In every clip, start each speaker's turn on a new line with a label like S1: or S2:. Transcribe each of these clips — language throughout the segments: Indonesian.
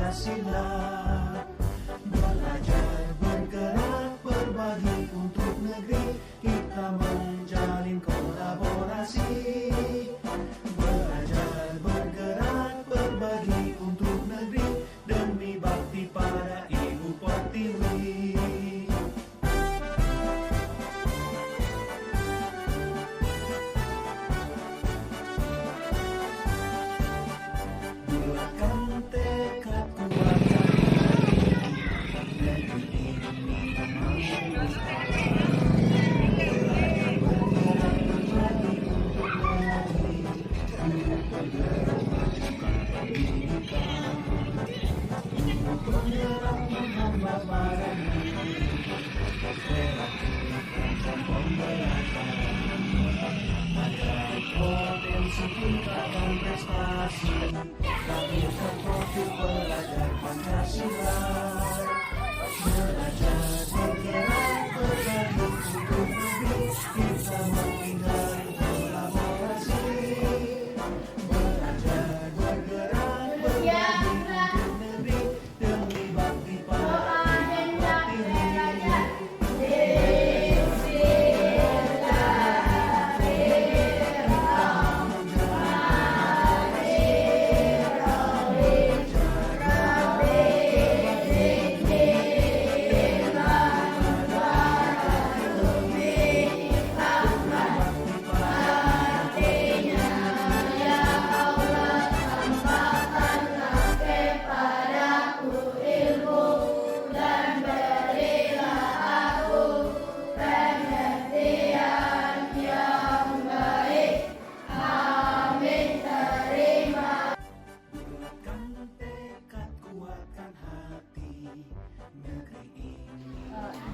S1: Pancasila. Belajar, bergerak, berbagi untuk negeri, kita menjalin kolaborasi. Belajar, bergerak, berbagi untuk negeri, demi bakti pada Ibu Pertiwi. Bulatkan tekad, kuatkan hati, negeri ini memang Nusantara. Belajar, bergerak, berbagi untuk negeri, untuk bergerak majukan pendidikan, untuk bergerak menghambat pada negeri, kreatif rancang pembelajaran, agar potensi tingkatkan prestasi, lahirkan profil pelajar Pancasila. Belajar, bergerak, berbagi untuk negeri, kita menghindari kolaborasi. Belajar, bergerak, berbagi untuk negeri, demi bakti pada Ibu Pertiwi. Bulatkan tekad, kuatkan hati, negeri ini.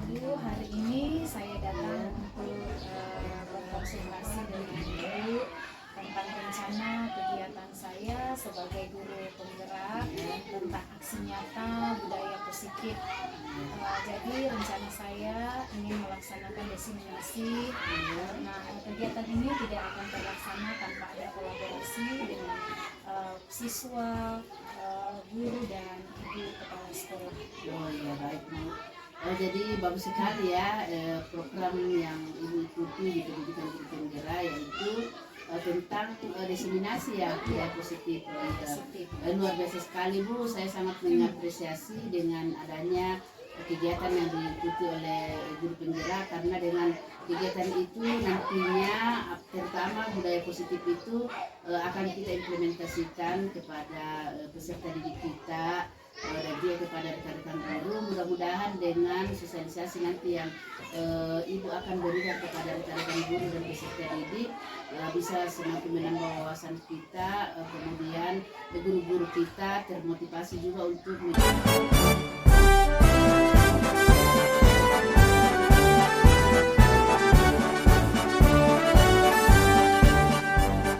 S2: Ibu, hari ini saya datang untuk berkonsultasi dengan Ibu tentang rencana kegiatan saya sebagai guru penggerak tentang aksi nyata budaya positif. Jadi rencana saya ingin melaksanakan diseminasi. Nah, kegiatan ini tidak akan terlaksana tanpa ada kolaborasi dengan siswa, guru dan ibu kepala sekolah.
S3: Oh iya, baik Bu. Jadi bagus sekali ya program yang Ibu ikuti di pendidikan guru penggerak, yaitu tentang diseminasi ya budaya positif. Luar biasa sekali Bu, saya sangat mengapresiasi dengan adanya kegiatan yang diikuti oleh guru penggerak, karena dengan kegiatan itu nantinya terutama budaya positif itu akan kita implementasikan kepada peserta didik kita dan juga kepada rekan-rekan guru. Mudah-mudahan dengan sosialisasi nanti yang Ibu akan berikan kepada rekan-rekan guru dan peserta didik bisa semakin menambah wawasan kita, kemudian guru-guru kita termotivasi juga untuk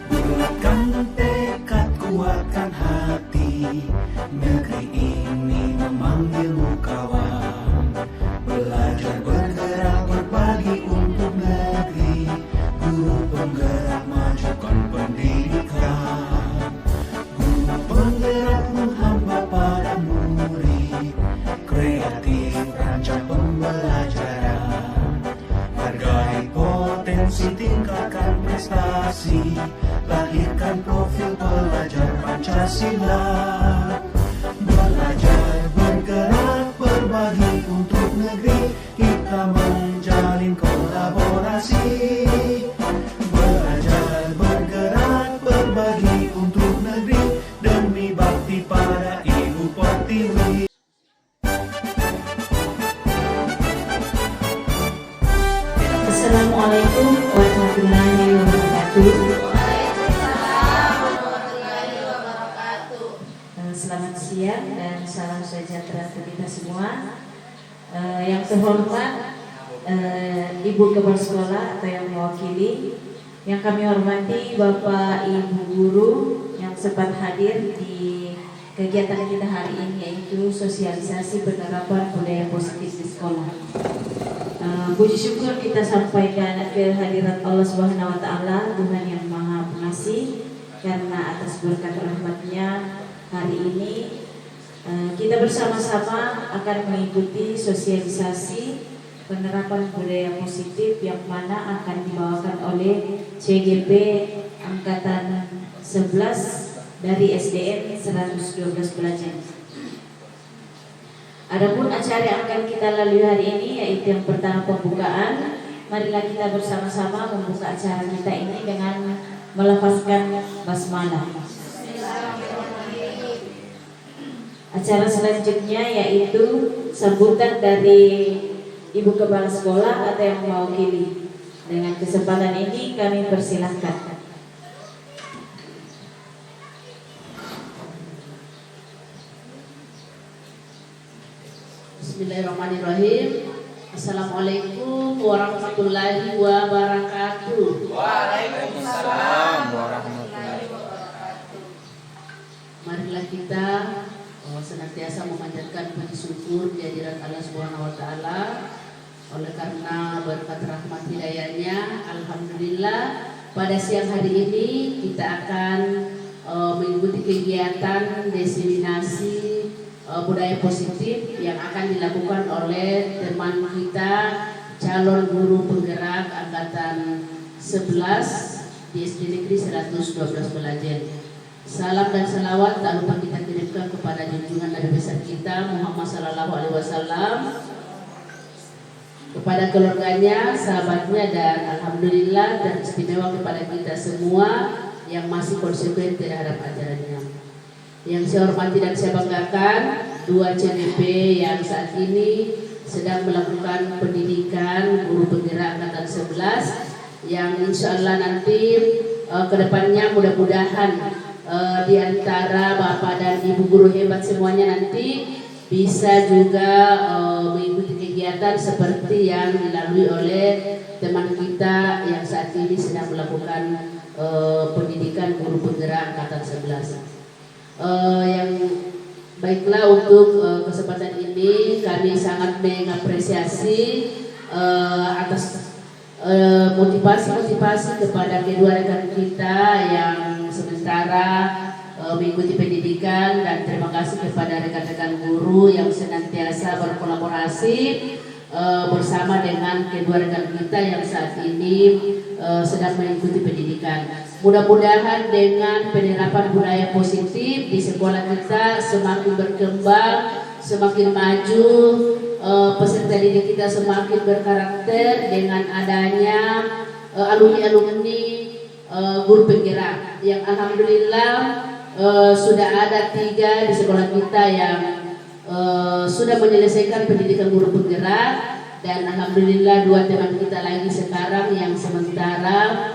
S1: Bulatkan tekad, kuatkan hati, negeri ini memanggilmu kawan. Belajar, bergerak, berbagi untuk negeri, guru penggerak majukan pendidikan. Guru penggerak menghambat pada murid, kreatif rancang pembelajaran, hargai potensi, tingkatkan prestasi, lahirkan profil pelajar Pancasila. Belajar, bergerak, berbagi untuk negeri, kita menjalin kolaborasi. Belajar, bergerak, berbagi untuk negeri, demi bakti pada Ibu Pertiwi.
S4: Assalamualaikum warahmatullahi wabarakatuh. Selamat siang dan salam sejahtera untuk kita semua. Yang terhormat Ibu Kepala Sekolah atau yang mewakili, yang kami hormati Bapak Ibu Guru yang sempat hadir di kegiatan kita hari ini, yaitu sosialisasi penerapan budaya positif di sekolah. Puji syukur kita sampaikan kehadirat Allah Subhanahu wa Ta'ala, Tuhan yang Maha Pengasih, karena atas berkat rahmat-Nya hari ini Kita bersama-sama akan mengikuti sosialisasi penerapan budaya positif yang mana akan dibawakan oleh CGP Angkatan 11 dari SDN 112 Belajar. Adapun acara yang akan kita lalui hari ini yaitu yang pertama pembukaan. Marilah kita bersama-sama membuka acara kita ini dengan melafazkan basmalah. Acara selanjutnya yaitu sambutan dari Ibu Kepala Sekolah atau yang mewakili. Dengan kesempatan ini kami persilahkan.
S3: Bismillahirrahmanirrahim. Assalamualaikum warahmatullahi wabarakatuh.
S1: Waalaikumsalam warahmatullahi wabarakatuh.
S3: Marilah kita senantiasa memanjatkan puji syukur kehadirat Allah Subhanahu wa taala. Oleh karena berkat rahmat hidayahnya, alhamdulillah pada siang hari ini kita akan mengikuti kegiatan diseminasi budaya positif yang akan dilakukan oleh teman kita calon guru penggerak angkatan 11 di SD Negeri 112 Belajar. Salam dan salawat tak lupa kita kirimkan kepada junjungan Nabi besar kita Muhammad Sallallahu Alaihi Wasallam, kepada keluarganya, sahabatnya, dan alhamdulillah teristimewa kepada kita semua yang masih konsekuen terhadap ajarannya. Yang saya hormati dan saya banggakan dua CDP yang saat ini sedang melakukan pendidikan guru penggerak angkatan 11 yang insya Allah nanti kedepannya mudah-mudahan di antara Bapak dan Ibu guru hebat semuanya nanti bisa juga mengikuti kegiatan seperti yang dilalui oleh teman kita yang saat ini sedang melakukan pendidikan guru penggerak angkatan 11. Yang baiklah, untuk kesempatan ini kami sangat mengapresiasi atas motivasi kepada kedua rekan kita yang sementara mengikuti pendidikan, dan terima kasih kepada rekan-rekan guru yang senantiasa berkolaborasi bersama dengan kedua rekan kita yang saat ini sedang mengikuti pendidikan. Mudah-mudahan dengan penerapan budaya positif di sekolah kita semakin berkembang, semakin maju, peserta didik kita semakin berkarakter dengan adanya alumni-alumni guru penggerak yang alhamdulillah sudah ada 3 di sekolah kita yang sudah menyelesaikan pendidikan guru penggerak, dan alhamdulillah 2 teman kita lagi sekarang yang sementara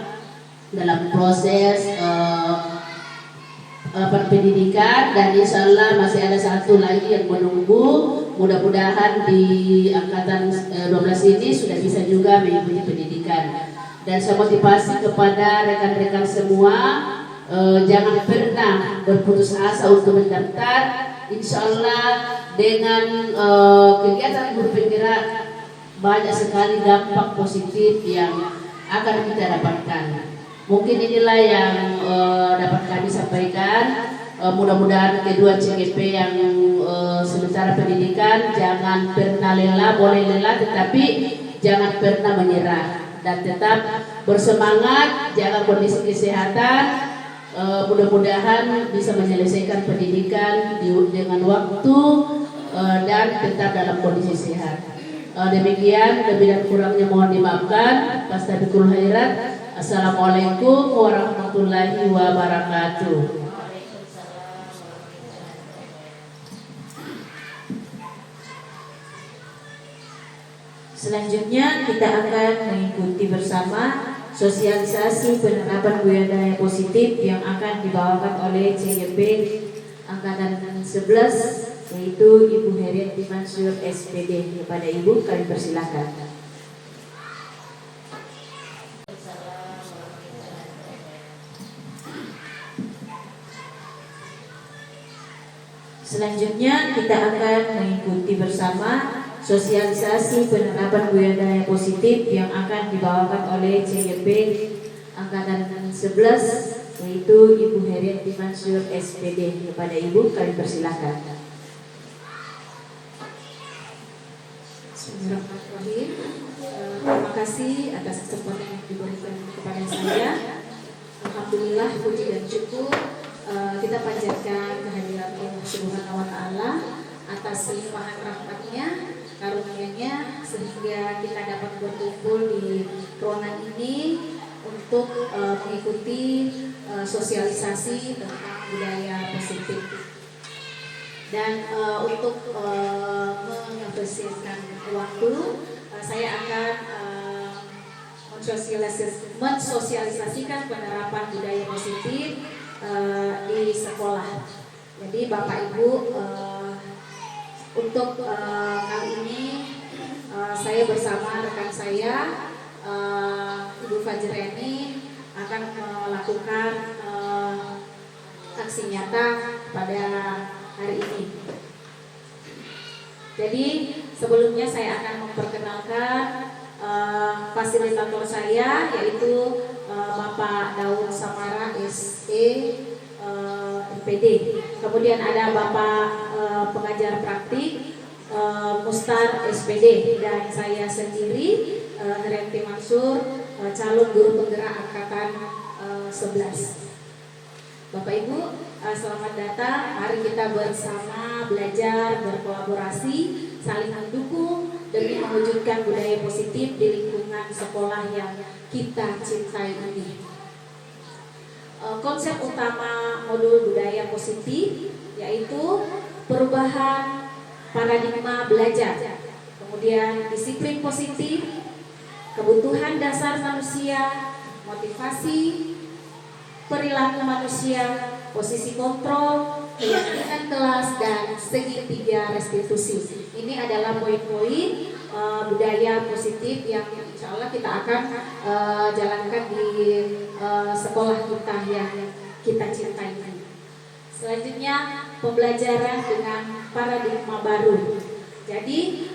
S3: dalam proses pendidikan, dan insya Allah masih ada 1 lagi yang menunggu. Mudah-mudahan di angkatan 12 ini sudah bisa juga mengikuti pendidikan. Dan saya motivasi kepada rekan-rekan semua, jangan pernah berputus asa untuk mendaftar. Insya Allah dengan kegiatan guru penggerak banyak sekali dampak positif yang akan kita dapatkan. Mungkin inilah yang dapat kami sampaikan. Mudah-mudahan kedua CGP yang sementara pendidikan jangan pernah lelah, boleh lelah tetapi jangan pernah menyerah, dan tetap bersemangat, jaga kondisi kesehatan. Mudah-mudahan bisa menyelesaikan pendidikan dengan waktu dan tetap dalam kondisi sehat. Demikian, lebih dan kurangnya mohon dimaafkan. Fastabiqul khairat. Assalamualaikum warahmatullahi wabarakatuh.
S4: Selanjutnya kita akan mengikuti bersama sosialisasi penerapan budaya positif yang akan dibawakan oleh CGP Angkatan 11 yaitu Ibu Herianti Mansur SPD. Kepada Ibu kami persilakan. Selanjutnya kita akan mengikuti bersama sosialisasi penerapan budaya positif yang akan dibawakan oleh CGP Angkatan 11 yaitu Ibu Herianti Mansur SPD. Kepada Ibu kami persilakan. Bismillahirrahmanirrahim. Terima kasih atas kesempatan yang diberikan kepada saya. Alhamdulillah, puji dan syukur kita panjatkan kehadiran Allah Subhanahu wa Ta'ala atas limpahan rahmatnya, karunia-Nya, sehingga kita dapat berkumpul di ruangan ini untuk mengikuti sosialisasi tentang budaya positif. Dan untuk mengefisienkan waktu, saya akan mensosialisasikan penerapan budaya positif di sekolah. Jadi Bapak Ibu, untuk kali ini saya bersama rekan saya Ibu Fajreni akan melakukan aksi nyata pada hari ini. Jadi sebelumnya saya akan memperkenalkan fasilitator saya, yaitu Bapak Daud Samara SE MPD. Kemudian ada Bapak pengajar praktik Mustar SPD, dan saya sendiri Herianti Mansur, calon guru penggerak angkatan 11. Bapak Ibu, selamat datang. Mari kita bersama belajar, berkolaborasi, saling mendukung demi mewujudkan budaya positif di lingkungan sekolah yang kita cintai ini. Konsep utama modul budaya positif yaitu perubahan paradigma belajar, kemudian disiplin positif, kebutuhan dasar manusia, motivasi, perilaku manusia, posisi kontrol, keyakinan kelas, dan segitiga restitusi. Ini adalah poin-poin budaya positif yang insya Allah kita akan jalankan di sekolah kita yang kita cintai. Selanjutnya, pembelajaran dengan paradigma baru. Jadi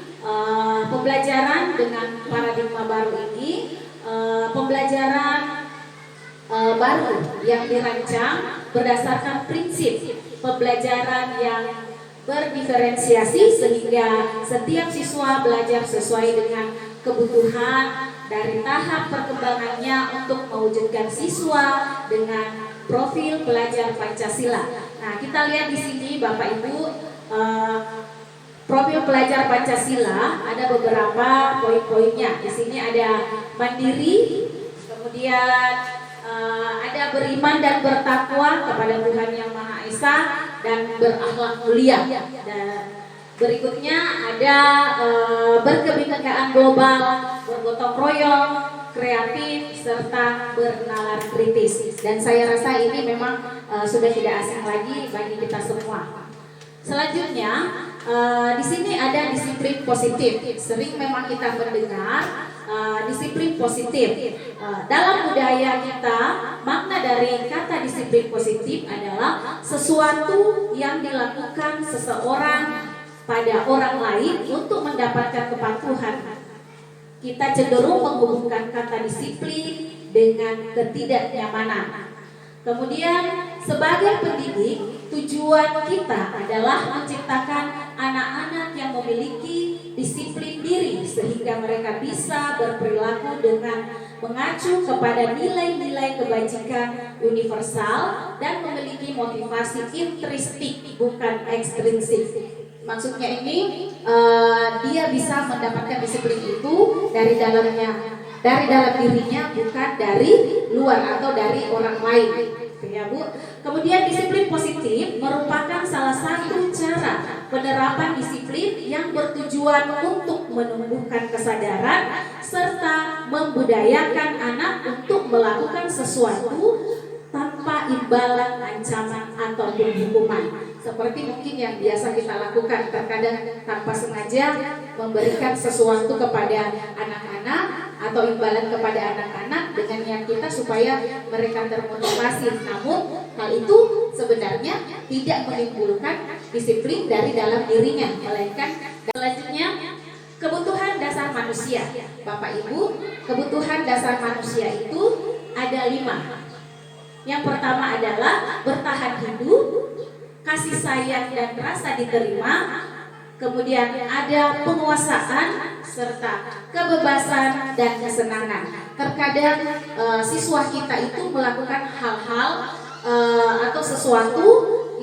S4: pembelajaran dengan paradigma baru ini pembelajaran baru yang dirancang berdasarkan prinsip pembelajaran yang berdiferensiasi, sehingga setiap siswa belajar sesuai dengan kebutuhan dari tahap perkembangannya untuk mewujudkan siswa dengan profil pelajar Pancasila. Nah, kita lihat di sini Bapak Ibu, profil pelajar Pancasila ada beberapa poin-poinnya. Di sini ada mandiri, kemudian ada beriman dan bertakwa kepada Tuhan Yang Maha Esa dan berakhlak mulia. Dan berikutnya ada berkebinekaan global, bergotong royong, kreatif, serta bernalar kritis. Dan saya rasa ini memang sudah tidak asing lagi bagi kita semua. Selanjutnya di sini ada disiplin positif. Sering memang kita mendengar disiplin positif. Dalam budaya kita, makna dari kata disiplin positif adalah sesuatu yang dilakukan seseorang pada orang lain untuk mendapatkan kepatuhan. Kita cenderung menghubungkan kata disiplin dengan ketidaknyamanan. Kemudian sebagai pendidik, tujuan kita adalah menciptakan anak-anak yang memiliki disiplin diri sehingga mereka bisa berperilaku dengan mengacu kepada nilai-nilai kebajikan universal dan memiliki motivasi intrinsik bukan ekstrinsik. Maksudnya ini dia bisa mendapatkan disiplin itu dari dalam dirinya, bukan dari luar atau dari orang lain. Ya Bu. Kemudian disiplin positif merupakan salah satu cara penerapan disiplin yang bertujuan untuk menumbuhkan kesadaran serta membudayakan anak untuk melakukan sesuatu tanpa imbalan, ancaman, ataupun hukuman. Seperti mungkin yang biasa kita lakukan, terkadang tanpa sengaja memberikan sesuatu kepada anak-anak atau imbalan kepada anak-anak dengan niat kita supaya mereka termotivasi. Namun hal itu sebenarnya tidak menimbulkan disiplin dari dalam dirinya, melainkan selanjutnya kebutuhan dasar manusia. Bapak Ibu, kebutuhan dasar manusia itu ada 5. Yang pertama adalah bertahan hidup, kasih sayang dan rasa diterima, kemudian ada penguasaan serta kebebasan dan kesenangan. Terkadang siswa kita itu melakukan hal-hal atau sesuatu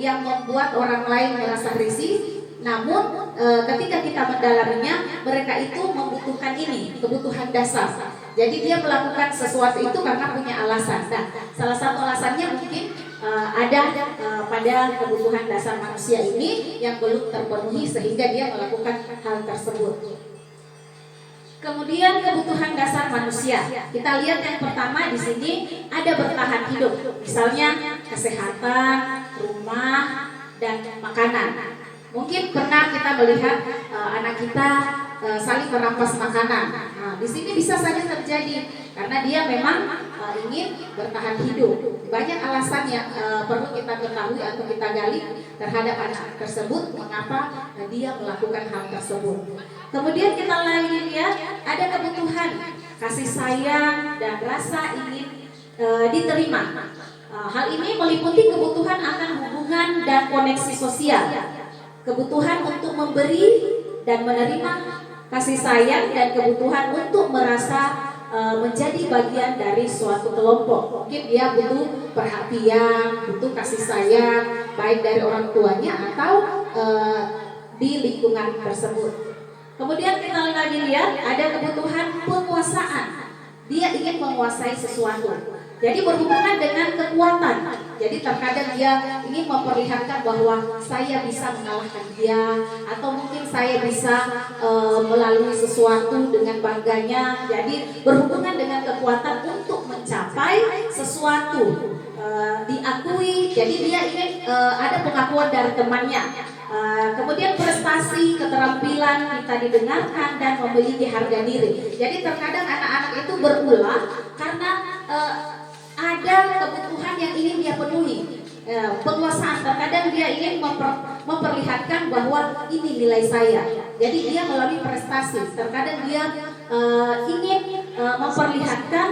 S4: yang membuat orang lain merasa risih. Namun ketika kita mendalaminya, mereka itu membutuhkan ini, kebutuhan dasar. Jadi dia melakukan sesuatu itu karena punya alasan. Nah, salah satu alasannya mungkin ada pada kebutuhan dasar manusia ini yang belum terpenuhi sehingga dia melakukan hal tersebut. Kemudian kebutuhan dasar manusia. Kita lihat yang pertama di sini ada bertahan hidup. Misalnya kesehatan, rumah, dan makanan. Mungkin pernah kita melihat anak kita saling merampas makanan. Nah, di sini bisa saja terjadi karena dia memang ingin bertahan hidup. Banyak alasan yang perlu kita ketahui atau kita gali terhadap anak tersebut mengapa dia melakukan hal tersebut. Kemudian kita lagi lihat ada kebutuhan kasih sayang dan rasa ingin diterima. Hal ini meliputi kebutuhan akan hubungan dan koneksi sosial, kebutuhan untuk memberi dan menerima kasih sayang, dan kebutuhan untuk merasa menjadi bagian dari suatu kelompok. Mungkin dia butuh perhatian, butuh kasih sayang, baik dari orang tuanya atau di lingkungan tersebut. Kemudian kita lagi lihat ada kebutuhan penguasaan. Dia ingin menguasai sesuatu. Jadi berhubungan dengan kekuatan. Jadi terkadang dia ingin memperlihatkan bahwa saya bisa mengalahkan dia, atau mungkin saya bisa melalui sesuatu dengan bangganya. Jadi berhubungan dengan kekuatan untuk mencapai sesuatu, diakui. Jadi dia ingin ada pengakuan dari temannya. Kemudian prestasi, keterampilan kita didengarkan dan memiliki harga diri. Jadi terkadang anak-anak itu berulah karena ada kebutuhan yang ingin dia penuhi. Penguasaan, terkadang dia ingin memperlihatkan bahwa ini nilai saya. Jadi dia melalui prestasi. Terkadang dia ingin memperlihatkan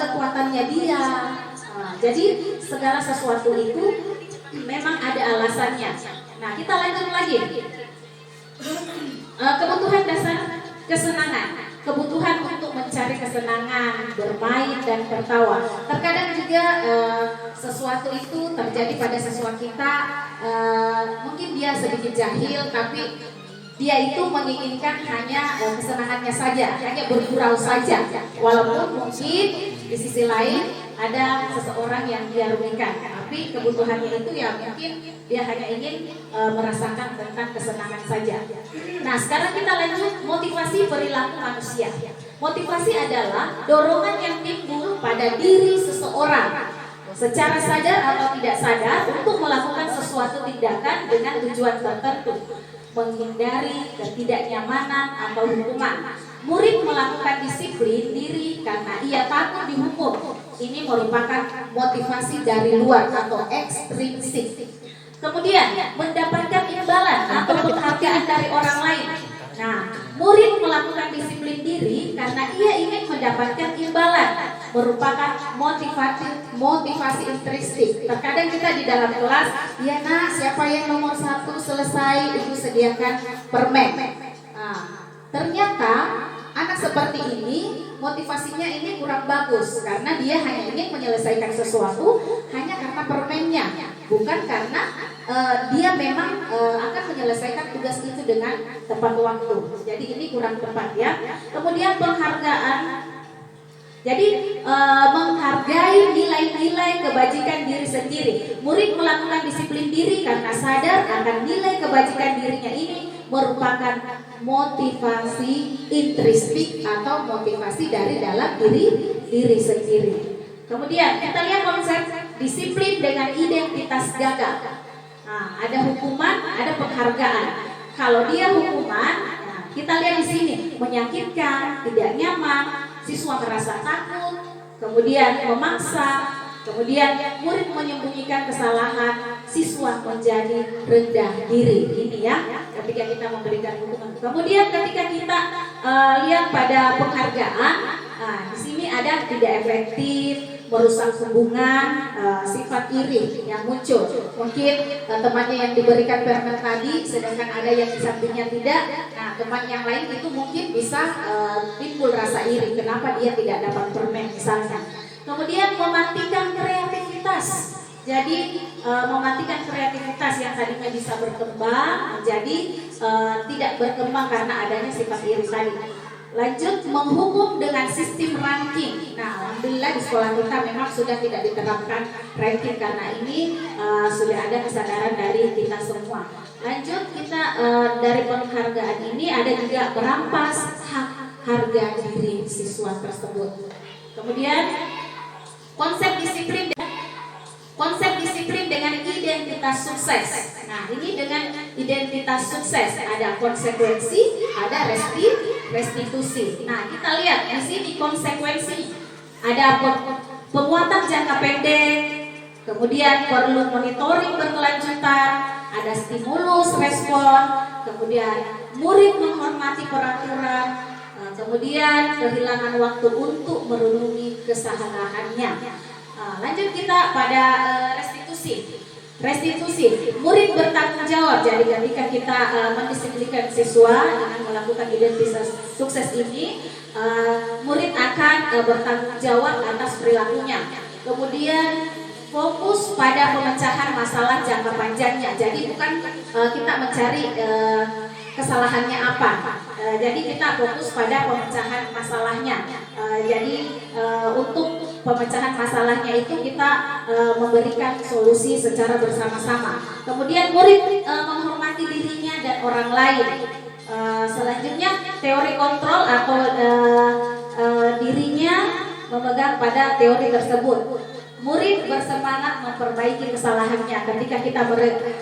S4: kekuatannya dia. Jadi segala sesuatu itu memang ada alasannya. Nah, kita lanjut lagi. Kebutuhan dasar kesenangan, kebutuhan untuk mencari kesenangan, bermain dan tertawa. Terkadang juga sesuatu itu terjadi pada siswa kita, mungkin dia sedikit jahil, tapi dia itu menginginkan hanya kesenangannya saja, hanya bergurau saja. Walaupun mungkin di sisi lain ada seseorang yang dia rugikan, tapi kebutuhannya itu ya mungkin dia hanya ingin merasakan tentang kesenangan saja. Nah, sekarang kita lanjut motivasi perilaku manusia. Motivasi adalah dorongan yang timbul pada diri seseorang secara sadar atau tidak sadar untuk melakukan sesuatu tindakan dengan tujuan tertentu, menghindari ketidaknyamanan atau hukuman. Murid melakukan disiplin diri karena ia takut dihukum. Ini merupakan motivasi dari luar atau ekstrinsik. Kemudian mendapatkan imbalan atau penghargaan dari orang lain. Nah, murid melakukan disiplin diri karena ia ingin mendapatkan imbalan, merupakan motivasi intrinsik. Terkadang kita di dalam kelas, ya nak, siapa yang nomor 1 selesai, ibu sediakan permen. Nah, ternyata anak seperti ini motivasinya ini kurang bagus karena dia hanya ingin menyelesaikan sesuatu hanya karena permennya, bukan karena dia memang akan menyelesaikan tugas itu dengan tepat waktu. Jadi ini kurang tepat ya. Kemudian penghargaan. Jadi menghargai nilai-nilai kebajikan diri sendiri. Murid melakukan disiplin diri karena sadar akan nilai kebajikan dirinya ini merupakan motivasi intrinsik atau motivasi dari dalam diri sendiri. Kemudian kita lihat konsep disiplin dengan identitas gagah. Nah, ada hukuman, ada penghargaan. Kalau dia hukuman, nah, kita lihat di sini menyakitkan, tidak nyaman, siswa merasa takut, kemudian memaksa, kemudian murid menyembunyikan kesalahan, siswa menjadi rendah diri. Ini ya, ketika kita memberikan hukuman. Kemudian ketika kita lihat pada penghargaan, nah, di sini ada tidak efektif,
S5: merusak hubungan, sifat iri yang muncul. Mungkin temannya yang diberikan permen tadi, sedangkan ada yang di sampingnya tidak. Nah, teman yang lain itu mungkin bisa timbul rasa iri. Kenapa dia tidak dapat permen misalnya. Kemudian mematikan kreativitas. Jadi mematikan kreativitas yang tadinya bisa berkembang menjadi tidak berkembang karena adanya sifat iri tadi. Lanjut, menghukum dengan sistem ranking. Nah, alhamdulillah di sekolah kita memang sudah tidak diterapkan ranking karena ini sudah ada kesadaran dari kita semua. Lanjut, kita dari penghargaan ini ada juga merampas hak harga diri siswa tersebut. Kemudian konsep disiplin dengan identitas sukses. Nah, ini dengan identitas sukses ada konsekuensi, ada restitusi. Nah, kita lihat di sini konsekuensi. Ada penguatan jangka pendek, kemudian perlu monitoring berkelanjutan, ada stimulus respon, kemudian murid menghormati peraturan, kemudian kehilangan waktu untuk merenungi kesalahannya. Lanjut kita pada restitusi. Murid bertanggung jawab. Jadi ketika kita mendisiplinkan siswa dengan melakukan identitas sukses ini, murid akan bertanggung jawab atas perilakunya. Kemudian fokus pada pemecahan masalah jangka panjangnya. Jadi bukan kita mencari kesalahannya apa. Jadi kita fokus pada pemecahan masalahnya. Jadi untuk pemecahan masalahnya itu kita memberikan solusi secara bersama-sama. Kemudian murid menghormati dirinya dan orang lain. Selanjutnya teori kontrol atau dirinya memegang pada teori tersebut. Murid bersemangat memperbaiki kesalahannya. Ketika kita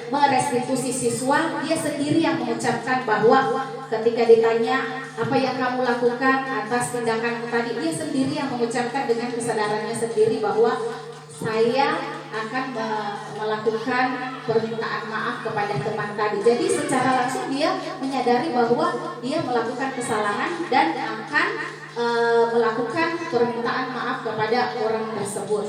S5: merestitusi siswa, dia sendiri yang mengucapkan bahwa ketika ditanya apa yang kamu lakukan atas tindakan tadi, dia sendiri yang mengucapkan dengan kesadarannya sendiri bahwa saya akan melakukan permintaan maaf kepada teman tadi. Jadi secara langsung dia menyadari bahwa dia melakukan kesalahan dan akan melakukan permintaan maaf kepada orang tersebut.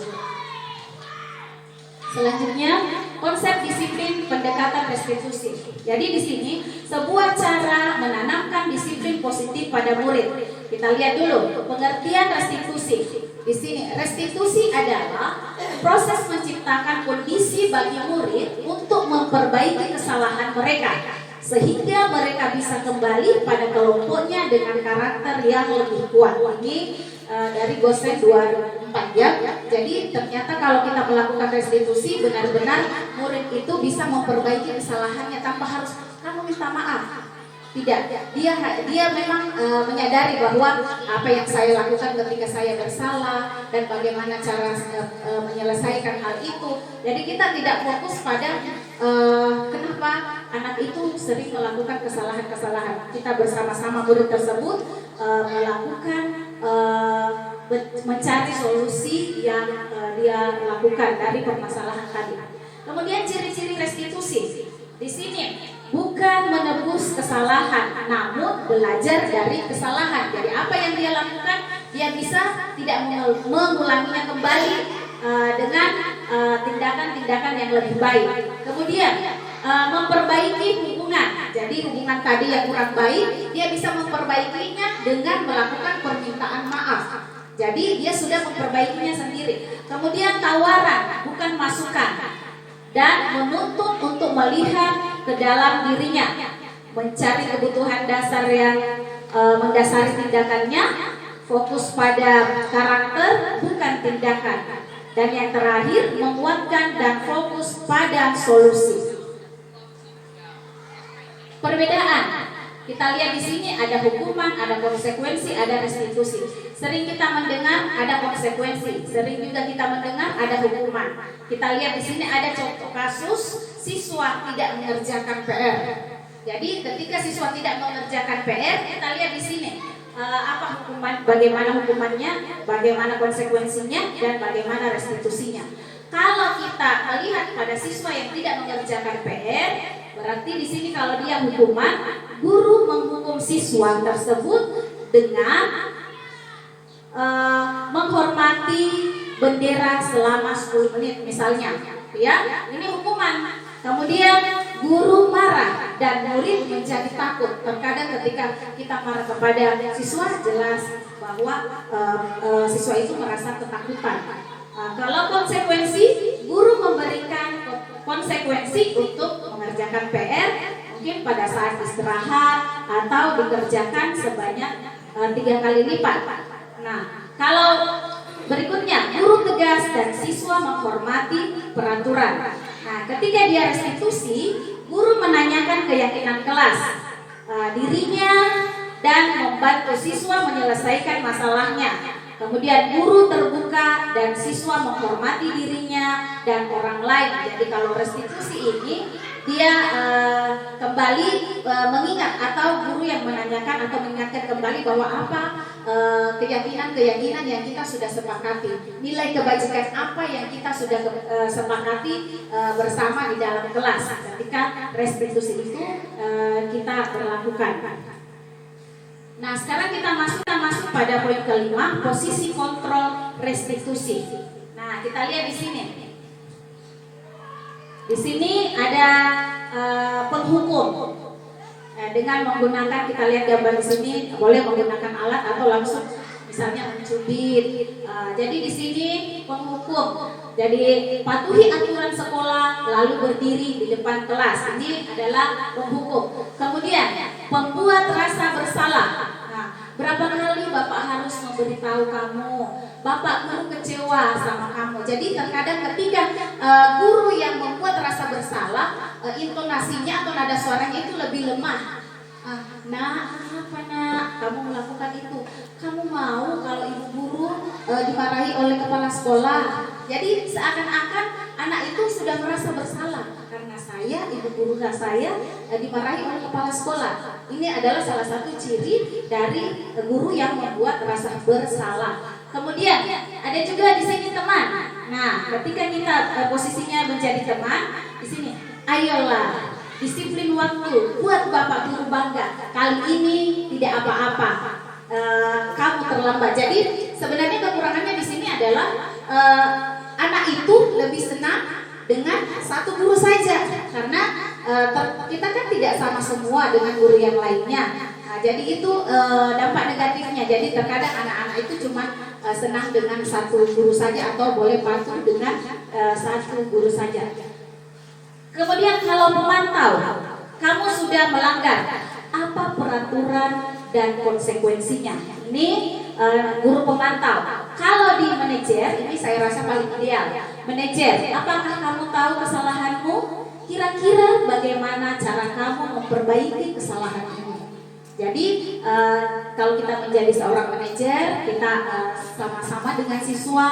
S5: Selanjutnya, konsep disiplin pendekatan restitusi. Jadi di sini sebuah cara menanamkan disiplin positif pada murid. Kita lihat dulu pengertian restitusi. Di sini restitusi adalah proses menciptakan kondisi bagi murid untuk memperbaiki kesalahan mereka sehingga mereka bisa kembali pada kelompoknya dengan karakter yang lebih kuat. Ini dari Gosen 2004 ya. Jadi ternyata kalau kita melakukan restitusi, benar-benar murid itu bisa memperbaiki kesalahannya tanpa harus kamu minta maaf. Tidak, dia memang menyadari bahwa apa yang saya lakukan ketika saya bersalah dan bagaimana cara menyelesaikan hal itu. Jadi kita tidak fokus pada kenapa anak itu sering melakukan kesalahan-kesalahan. Kita bersama-sama murid tersebut melakukan mencari solusi yang dia lakukan dari permasalahan tadi. Kemudian ciri-ciri restitusi. Di sini bukan menebus kesalahan, namun belajar dari kesalahan. Jadi apa yang dia lakukan, dia bisa tidak mengulanginya kembali dengan tindakan-tindakan yang lebih baik. Kemudian memperbaiki hubungan. Jadi hubungan tadi yang kurang baik, dia bisa memperbaikinya dengan melakukan permintaan maaf. Jadi dia sudah memperbaikinya sendiri. Kemudian tawaran, bukan masukan. Dan menuntut untuk melihat ke dalam dirinya, mencari kebutuhan dasar yang mendasari tindakannya, fokus pada karakter bukan tindakan. Dan yang terakhir, menguatkan dan fokus pada solusi. Perbedaan, kita lihat di sini ada hukuman, ada konsekuensi, ada restitusi. Sering kita mendengar ada konsekuensi, sering juga kita mendengar ada hukuman. Kita lihat di sini ada contoh kasus siswa tidak mengerjakan PR. Jadi ketika siswa tidak mengerjakan PR, kita lihat di sini apa hukuman, bagaimana hukumannya, bagaimana konsekuensinya, dan bagaimana restitusinya. Kalau kita melihat pada siswa yang tidak mengerjakan PR, berarti di sini kalau dia hukuman, guru menghukum siswa tersebut dengan menghormati bendera selama 10 menit misalnya, ya. Ini hukuman. Kemudian guru marah dan murid menjadi takut. Terkadang ketika kita marah kepada siswa, jelas bahwa siswa itu merasa ketakutan. Kalau konsekuensi, guru memberikan konsekuensi untuk mengerjakan PR mungkin pada saat istirahat atau dikerjakan sebanyak 3 kali lipat. Nah, kalau berikutnya, guru tegas dan siswa menghormati peraturan. Nah, ketika dia restitusi, guru menanyakan keyakinan kelas, dirinya, dan membantu siswa menyelesaikan masalahnya. Kemudian guru terbuka dan siswa menghormati dirinya dan orang lain. Jadi kalau restitusi ini, dia kembali mengingat, atau guru yang menanyakan atau mengingatkan kembali bahwa apa keyakinan-keyakinan yang kita sudah sepakati, nilai kebajikan apa yang kita sudah sepakati bersama di dalam kelas ketika restitusi itu kita berlakukan. Nah, sekarang kita masuk pada poin kelima, posisi kontrol restitusi. Nah, kita lihat di sini. Di sini ada penghukum. Dengan menggunakan, kita lihat gambar di sini, boleh menggunakan alat atau langsung misalnya mencubit. Jadi di sini penghukum. Jadi patuhi aturan sekolah lalu berdiri di depan kelas. Ini adalah penghukum. Kemudian pembuat rasa bersalah. Nah, berapa kali Bapak harus memberitahu kamu, Bapak guru kecewa sama kamu. Jadi terkadang ketika guru yang membuat rasa bersalah, intonasinya atau nada suaranya itu lebih lemah. Nah, apa nak, kamu melakukan itu? Kamu mau kalau ibu guru dimarahi oleh kepala sekolah? Jadi seakan-akan anak itu sudah merasa bersalah karena saya, ibu guru saya dimarahi oleh kepala sekolah. Ini adalah salah satu ciri dari guru yang membuat rasa bersalah. Kemudian ada juga di sini teman. Nah, ketika kita posisinya menjadi teman, di sini, ayolah disiplin waktu, buat Bapak guru bangga. Kali ini tidak apa-apa, kamu terlambat. Jadi sebenarnya kekurangannya di sini adalah anak itu lebih senang dengan satu guru saja, karena kita kan tidak sama semua dengan guru yang lainnya. Nah, jadi itu dampak negatifnya. Jadi terkadang anak-anak itu cuma senang dengan satu guru saja atau boleh patuh dengan satu guru saja. Kemudian kalau memantau, kamu sudah melanggar, apa peraturan dan konsekuensinya? Ini guru pemantau. Kalau di manajer, ini saya rasa paling ideal. Manajer, apakah kamu tahu kesalahanmu? Kira-kira bagaimana cara kamu memperbaiki kesalahanmu? Jadi kalau kita menjadi seorang manajer, kita sama-sama dengan siswa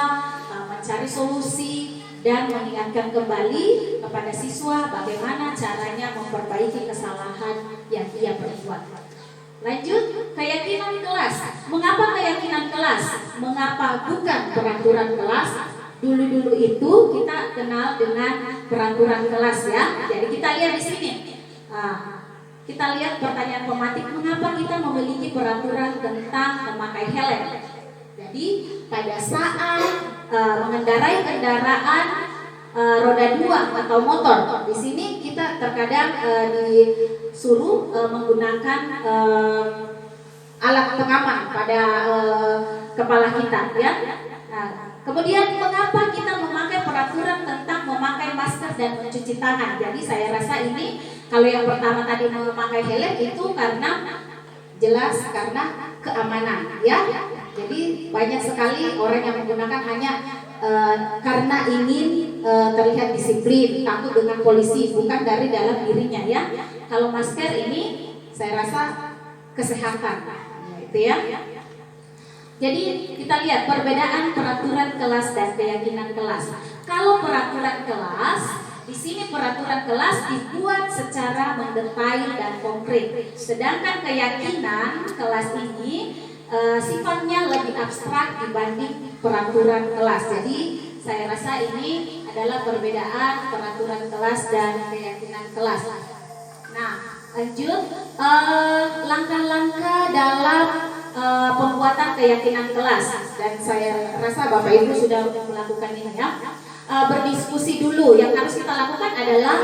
S5: mencari solusi dan mengingatkan kembali kepada siswa bagaimana caranya memperbaiki kesalahan yang ia perbuat. Lanjut, keyakinan kelas. Mengapa keyakinan kelas? Mengapa bukan peraturan kelas? Dulu-dulu itu kita kenal dengan peraturan kelas, ya. Jadi kita lihat di sini. Kita lihat pertanyaan pematik, mengapa kita memiliki peraturan tentang memakai helm? Jadi pada saat mengendarai kendaraan roda 2 atau motor, di sini kita terkadang disuruh menggunakan alat pengaman pada kepala kita, ya. Nah, kemudian mengapa kita memakai peraturan tentang memakai masker dan mencuci tangan? Jadi saya rasa ini, kalau yang pertama tadi memakai helm itu karena jelas karena keamanan, ya. Jadi banyak sekali orang yang menggunakan hanya karena ingin terlihat disiplin, takut dengan polisi, bukan dari dalam dirinya, ya. Kalau masker ini saya rasa kesehatan, itu ya. Jadi kita lihat perbedaan peraturan kelas dan keyakinan kelas. Kalau peraturan kelas, di sini peraturan kelas dibuat secara mendetail dan konkret. Sedangkan keyakinan kelas ini sifatnya lebih abstrak dibanding peraturan kelas. Jadi saya rasa ini adalah perbedaan peraturan kelas dan keyakinan kelas. Nah, lanjut langkah-langkah dalam pembuatan keyakinan kelas, dan saya rasa Bapak Ibu sudah melakukan ini ya. Berdiskusi dulu, yang harus kita lakukan adalah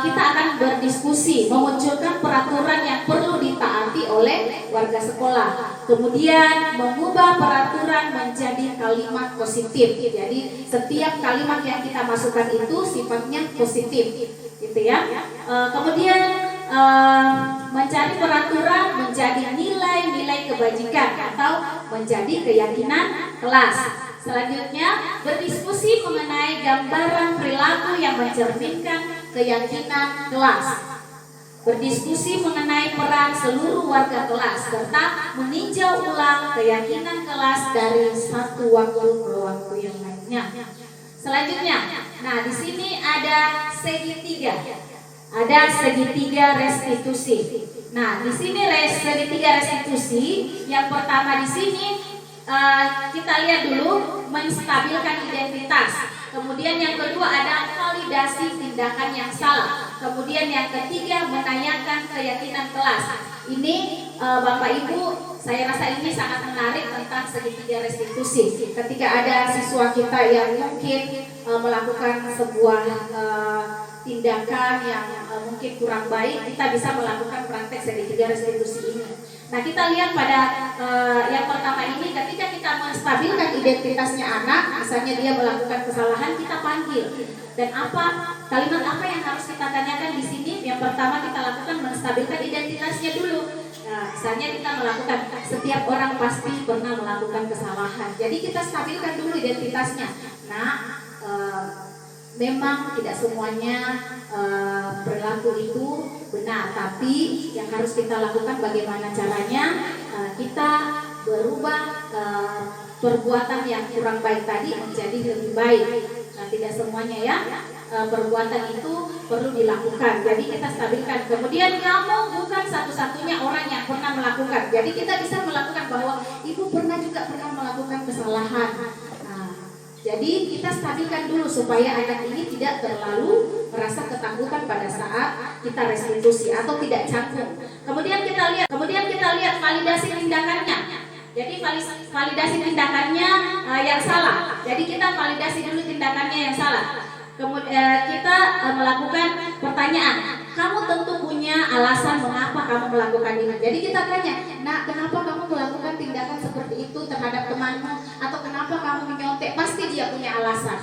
S5: kita akan berdiskusi, memunculkan peraturan yang perlu ditaati oleh warga sekolah, kemudian mengubah peraturan menjadi kalimat positif. Jadi setiap kalimat yang kita masukkan itu sifatnya positif, gitu ya. Kemudian mencari peraturan menjadi nilai-nilai kebajikan atau menjadi keyakinan kelas. Selanjutnya, berdiskusi mengenai gambaran perilaku yang mencerminkan keyakinan kelas. Berdiskusi mengenai peran seluruh warga kelas serta meninjau ulang keyakinan kelas dari satu waktu ke waktu yang lainnya. Selanjutnya, nah di sini ada segitiga. Ada segitiga restitusi. Nah, di sini segitiga restitusi. Yang pertama di sini kita lihat dulu menstabilkan identitas. Kemudian yang kedua ada validasi tindakan yang salah. Kemudian yang ketiga menanyakan keyakinan kelas. Ini Bapak Ibu, saya rasa ini sangat menarik tentang segitiga restitusi. Ketika ada siswa kita yang mungkin melakukan sebuah tindakan yang mungkin kurang baik, kita bisa melakukan praktek segitiga restitusi ini. Nah, kita lihat pada yang pertama ini, ketika kita menstabilkan identitasnya anak, misalnya dia melakukan kesalahan, kita panggil. Dan kalimat apa yang harus kita tanyakan di sini? Yang pertama kita lakukan menstabilkan identitasnya dulu. Nah, misalnya kita melakukan, setiap orang pasti pernah melakukan kesalahan. Jadi kita stabilkan dulu identitasnya. Nah, memang tidak semuanya perilaku itu benar, tapi yang harus kita lakukan bagaimana caranya kita berubah perbuatan yang kurang baik tadi menjadi lebih baik. Nah, tidak semuanya ya perbuatan itu perlu dilakukan. Jadi kita stabilkan. Kemudian kamu bukan satu-satunya orang yang pernah melakukan. Jadi kita bisa melakukan bahwa ibu pernah melakukan kesalahan. Jadi kita stabilkan dulu supaya anak ini tidak terlalu merasa ketakutan pada saat kita restitusi atau tidak canggung. Kemudian kita lihat validasi tindakannya. Jadi validasi tindakannya yang salah. Jadi kita validasi dulu tindakannya yang salah. Kemudian kita melakukan pertanyaan. Kamu tentu punya alasan mengapa kamu melakukan ini. Jadi kita tanya, nah kenapa kamu melakukan tindakan seperti itu terhadap temanmu, atau kenapa kamu menyontek? Pasti dia punya alasan.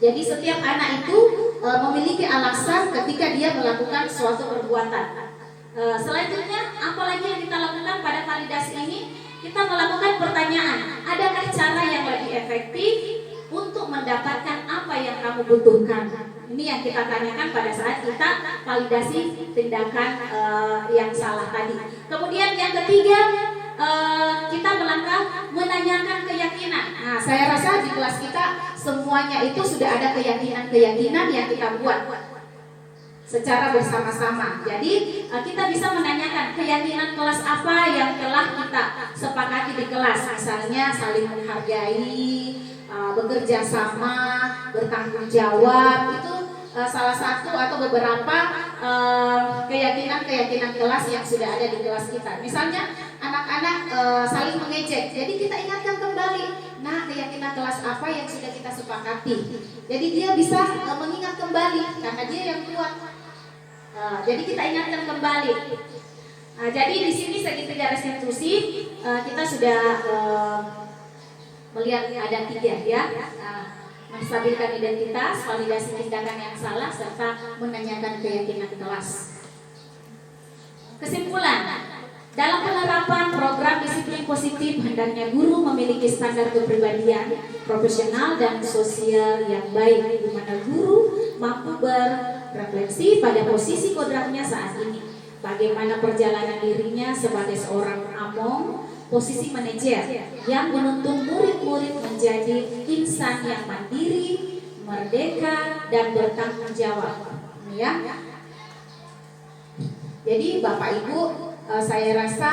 S5: Jadi setiap anak itu memiliki alasan ketika dia melakukan suatu perbuatan. Selanjutnya, apalagi yang kita lakukan pada validasi ini? Kita melakukan pertanyaan. Adakah cara yang lebih efektif untuk mendapatkan apa yang kamu butuhkan? Ini yang kita tanyakan pada saat kita validasi tindakan yang salah tadi. Kemudian yang ketiga, kita menanyakan keyakinan. Nah, saya rasa di kelas kita semuanya itu sudah ada keyakinan yang kita buat secara bersama-sama. Jadi kita bisa menanyakan keyakinan kelas apa yang telah kita sepakati di kelas. Misalnya saling menghargai, bekerja sama, bertanggung jawab. Itu salah satu atau beberapa keyakinan kelas yang sudah ada di kelas kita. Misalnya anak-anak saling mengejek, jadi kita ingatkan kembali, nah keyakinan kelas apa yang sudah kita sepakati. Jadi dia bisa mengingat kembali karena dia yang kuat. Jadi kita ingatkan kembali. Jadi di sini segitiga restitusi kita sudah melihat ada 3 ya. Menstabilkan identitas, validasi tindakan yang salah, serta menanyakan keyakinan kelas. Kesimpulan, dalam penerapan program disiplin positif, hendaknya guru memiliki standar kepribadian, profesional dan sosial yang baik, di mana guru mampu berefleksi pada posisi kodratnya saat ini, bagaimana perjalanan dirinya sebagai seorang among, posisi manajer yang menuntun murid-murid menjadi insan yang mandiri, merdeka, dan bertanggung jawab. Ya. Jadi Bapak Ibu, saya rasa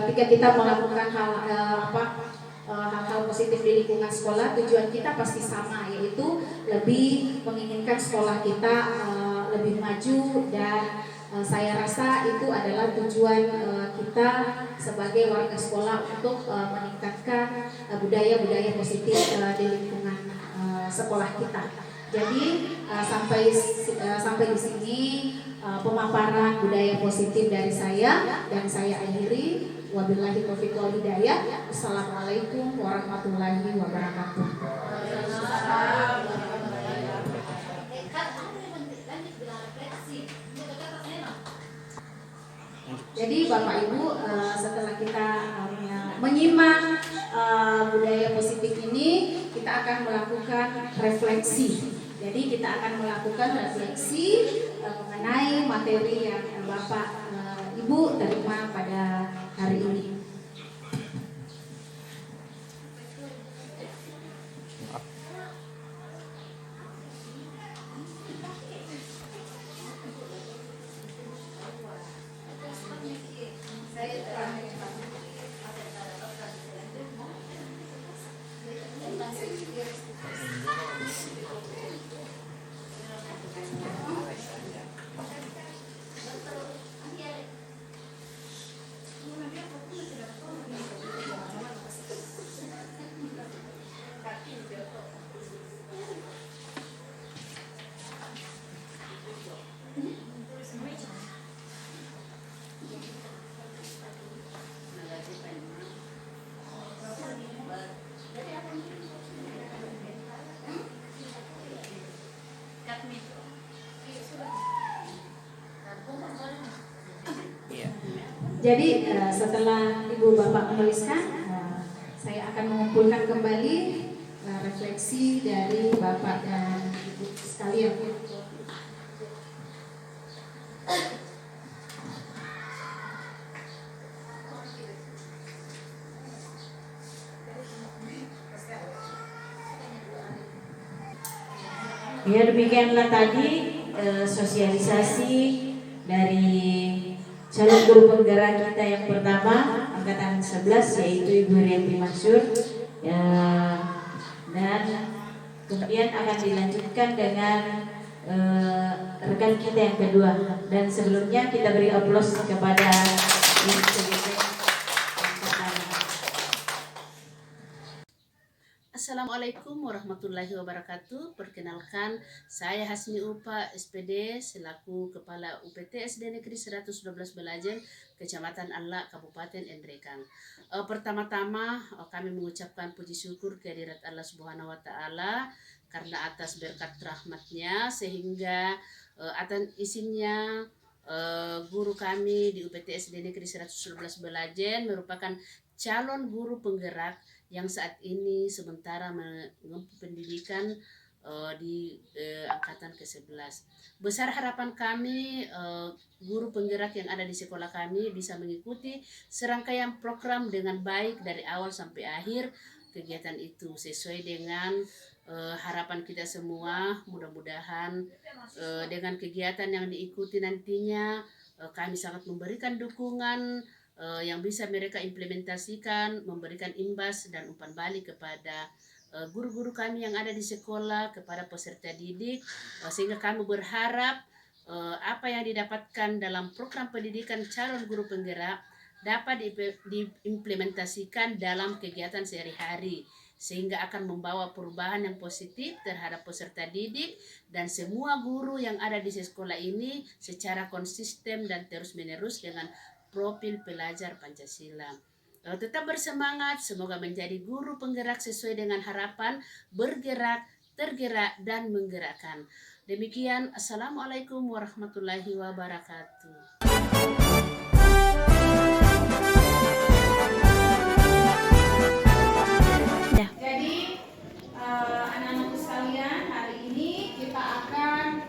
S5: ketika kita melakukan hal-hal positif di lingkungan sekolah, tujuan kita pasti sama, yaitu lebih menginginkan sekolah kita lebih maju dan saya rasa itu adalah tujuan kita sebagai warga sekolah untuk meningkatkan budaya-budaya positif di lingkungan sekolah kita. Jadi sampai di sini pemaparan budaya positif dari saya, dan saya akhiri. Wabillahi taufiq wal hidayah. Assalamualaikum warahmatullahi wabarakatuh. Jadi Bapak Ibu, setelah kita menyimak budaya positif ini, kita akan melakukan refleksi. Jadi kita akan melakukan refleksi mengenai materi yang Bapak Ibu terima pada hari ini. Jadi setelah Ibu Bapak menuliskan, saya akan mengumpulkan kembali refleksi dari Bapak dan Ibu sekalian.
S4: Ya, demikianlah tadi sosialisasi dari calon guru penggerak kita yang pertama angkatan 11, yaitu Ibu Rianti Mansur, ya, dan kemudian akan dilanjutkan dengan rekan kita yang kedua. Dan sebelumnya kita beri aplaus kepada yang pertama.
S3: Assalamualaikum warahmatullahi wabarakatuh. Perkenalkan, saya Hasmi Upa, SPD, selaku Kepala UPT SD Negeri 112 Belajen, Kecamatan Allah, Kabupaten Endrekang. Pertama-tama kami mengucapkan puji syukur kehadirat Allah Subhanahu wa Ta'ala karena atas berkat rahmatnya sehingga atas izinnya guru kami di UPT SD Negeri 112 Belajen merupakan calon guru penggerak yang saat ini sementara menempuh pendidikan di angkatan ke-11. Besar harapan kami guru penggerak yang ada di sekolah kami bisa mengikuti serangkaian program dengan baik dari awal sampai akhir kegiatan itu sesuai dengan harapan kita semua. Mudah-mudahan dengan kegiatan yang diikuti nantinya kami sangat memberikan dukungan yang bisa mereka implementasikan, memberikan imbas dan umpan balik kepada guru-guru kami yang ada di sekolah, kepada peserta didik, sehingga kami berharap apa yang didapatkan dalam program pendidikan calon guru penggerak dapat diimplementasikan dalam kegiatan sehari-hari, sehingga akan membawa perubahan yang positif terhadap peserta didik dan semua guru yang ada di sekolah ini secara konsisten dan terus-menerus dengan profil pelajar Pancasila. Tetap bersemangat, semoga menjadi guru penggerak sesuai dengan harapan, bergerak, tergerak, dan menggerakkan. Demikian, Assalamualaikum warahmatullahi wabarakatuh.
S5: Jadi anak-anakku sekalian, hari ini kita akan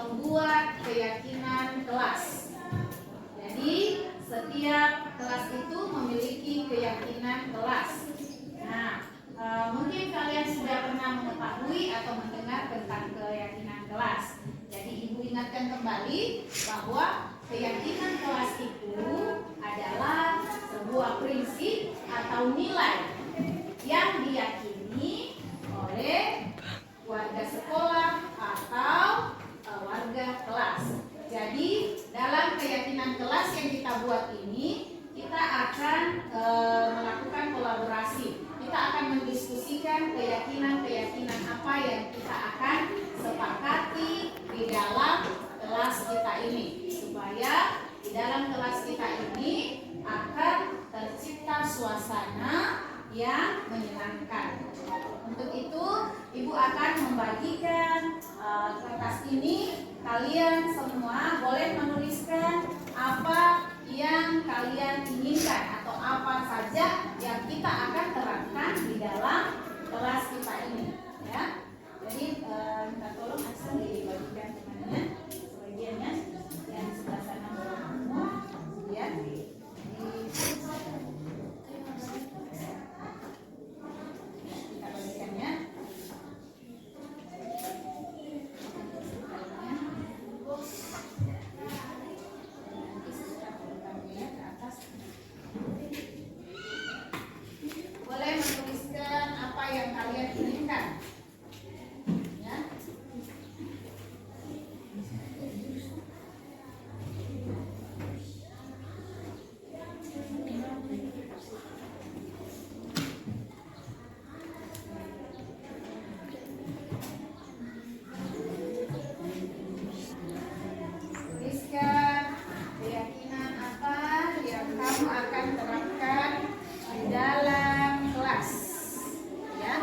S5: membuat keyakinan kelas. Jadi setiap kelas itu memiliki keyakinan kelas. Nah, mungkin kalian sudah pernah mengetahui atau mendengar tentang keyakinan kelas. Jadi Ibu ingatkan kembali bahwa keyakinan kelas itu adalah sebuah prinsip atau nilai yang diyakini oleh warga sekolah atau warga kelas. Jadi dalam kita buat ini, kita akan melakukan kolaborasi. Kita akan mendiskusikan keyakinan-keyakinan apa yang kita akan sepakati di dalam kelas kita ini, supaya di dalam kelas kita ini akan tercipta suasana yang menyenangkan. Untuk itu, Ibu akan membagikan kertas ini. Kalian semua boleh menuliskan apa yang kalian inginkan atau apa saja yang kita akan terapkan di dalam kelas kita ini, ya. Jadi minta tolong asal dibagikan temannya, sebagiannya yang sebelah sana boleh semua, ya. Kita bagikan ya. Boleh menuliskan apa yang kalian inginkan, ya. Tuliskan keyakinan apa yang kamu akan terapkan di dalam kelas, ya.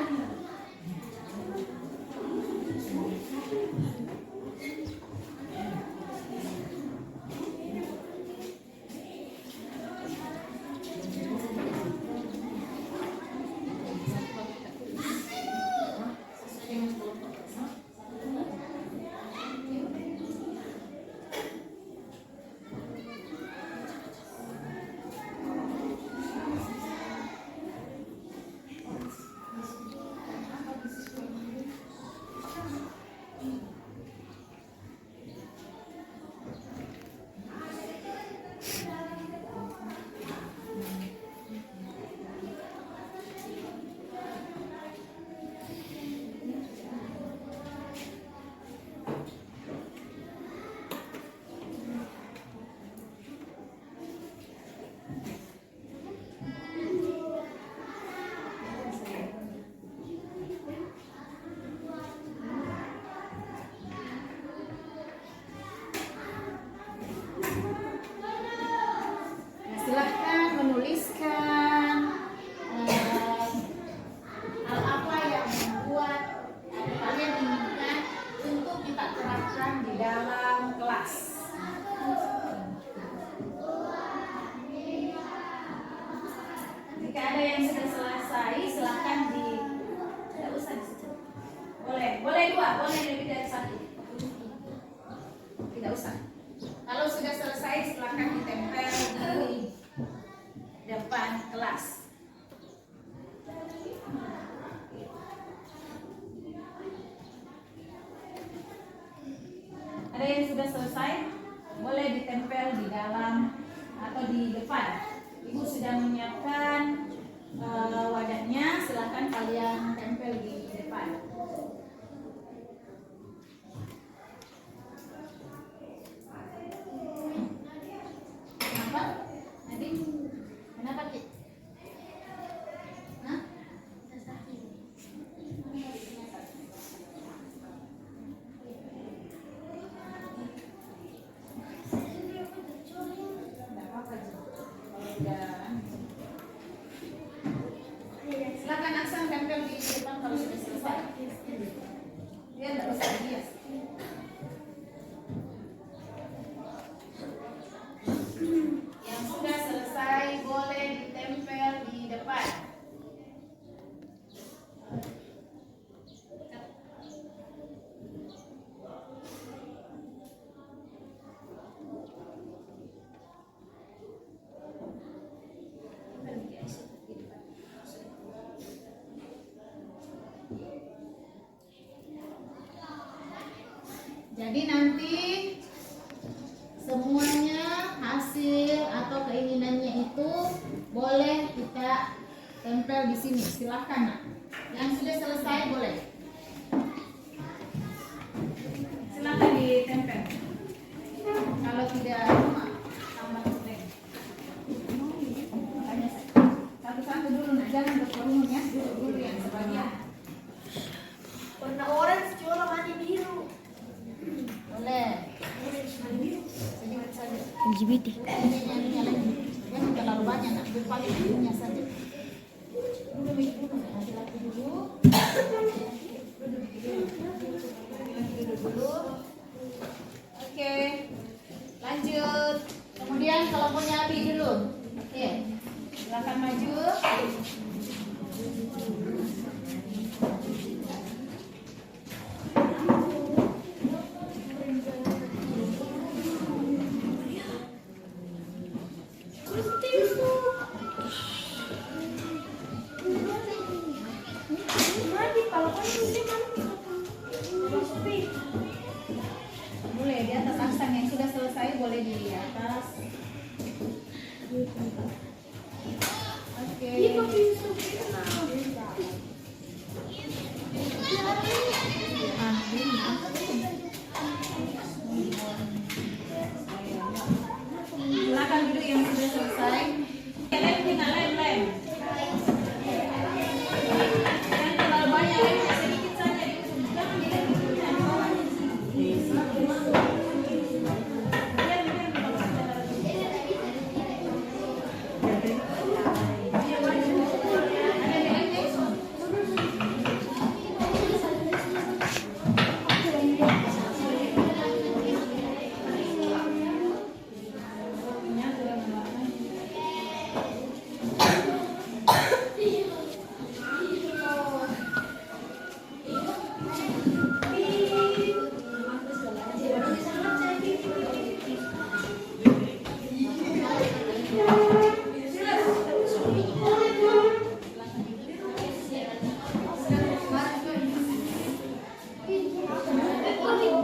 S5: Silahkan menuliskan hal apa yang membuat kalian inginkan untuk kita terapkan di dalam kelas. Jika ada yang sudah selesai, silahkan tidak usah di situ. Boleh dua, boleh lebih dari satu. Tidak usah. Kalau sudah selesai, silahkan ditempel di depan kelas. Ada yang sudah selesai, boleh ditempel di dalam atau di depan. Ibu sudah menyiapkan wadahnya, silahkan kalian tempel di depan. Kenapa? Nanti kenapa, Ki? Hah? Enggak apa-apa, Ji. Kalau udah silakan Aksan tempel di depan kalau sudah selesai. Dia enggak usah dihias. Yang sudah selesai boleh ditempel di depan. Jadi nanti semuanya hasil atau keinginannya itu boleh kita tempel di sini. Silahkan, Nak. Yang sudah selesai boleh. Silahkan ditempel. Kalau tidak, tambah
S2: LGBT.
S5: Jangan terlalu banyak, nak paling ujungnya saja. Oke, lanjut. Kemudian kalau punya api dulu. Oke, silakan maju. Boleh di atas aksan yang sudah selesai, boleh di atas. Oke. Silakan duduk yang sudah selesai. Lem, lem. Jangan terlalu banyak, lemnya sedikit saja. Jangan dilem.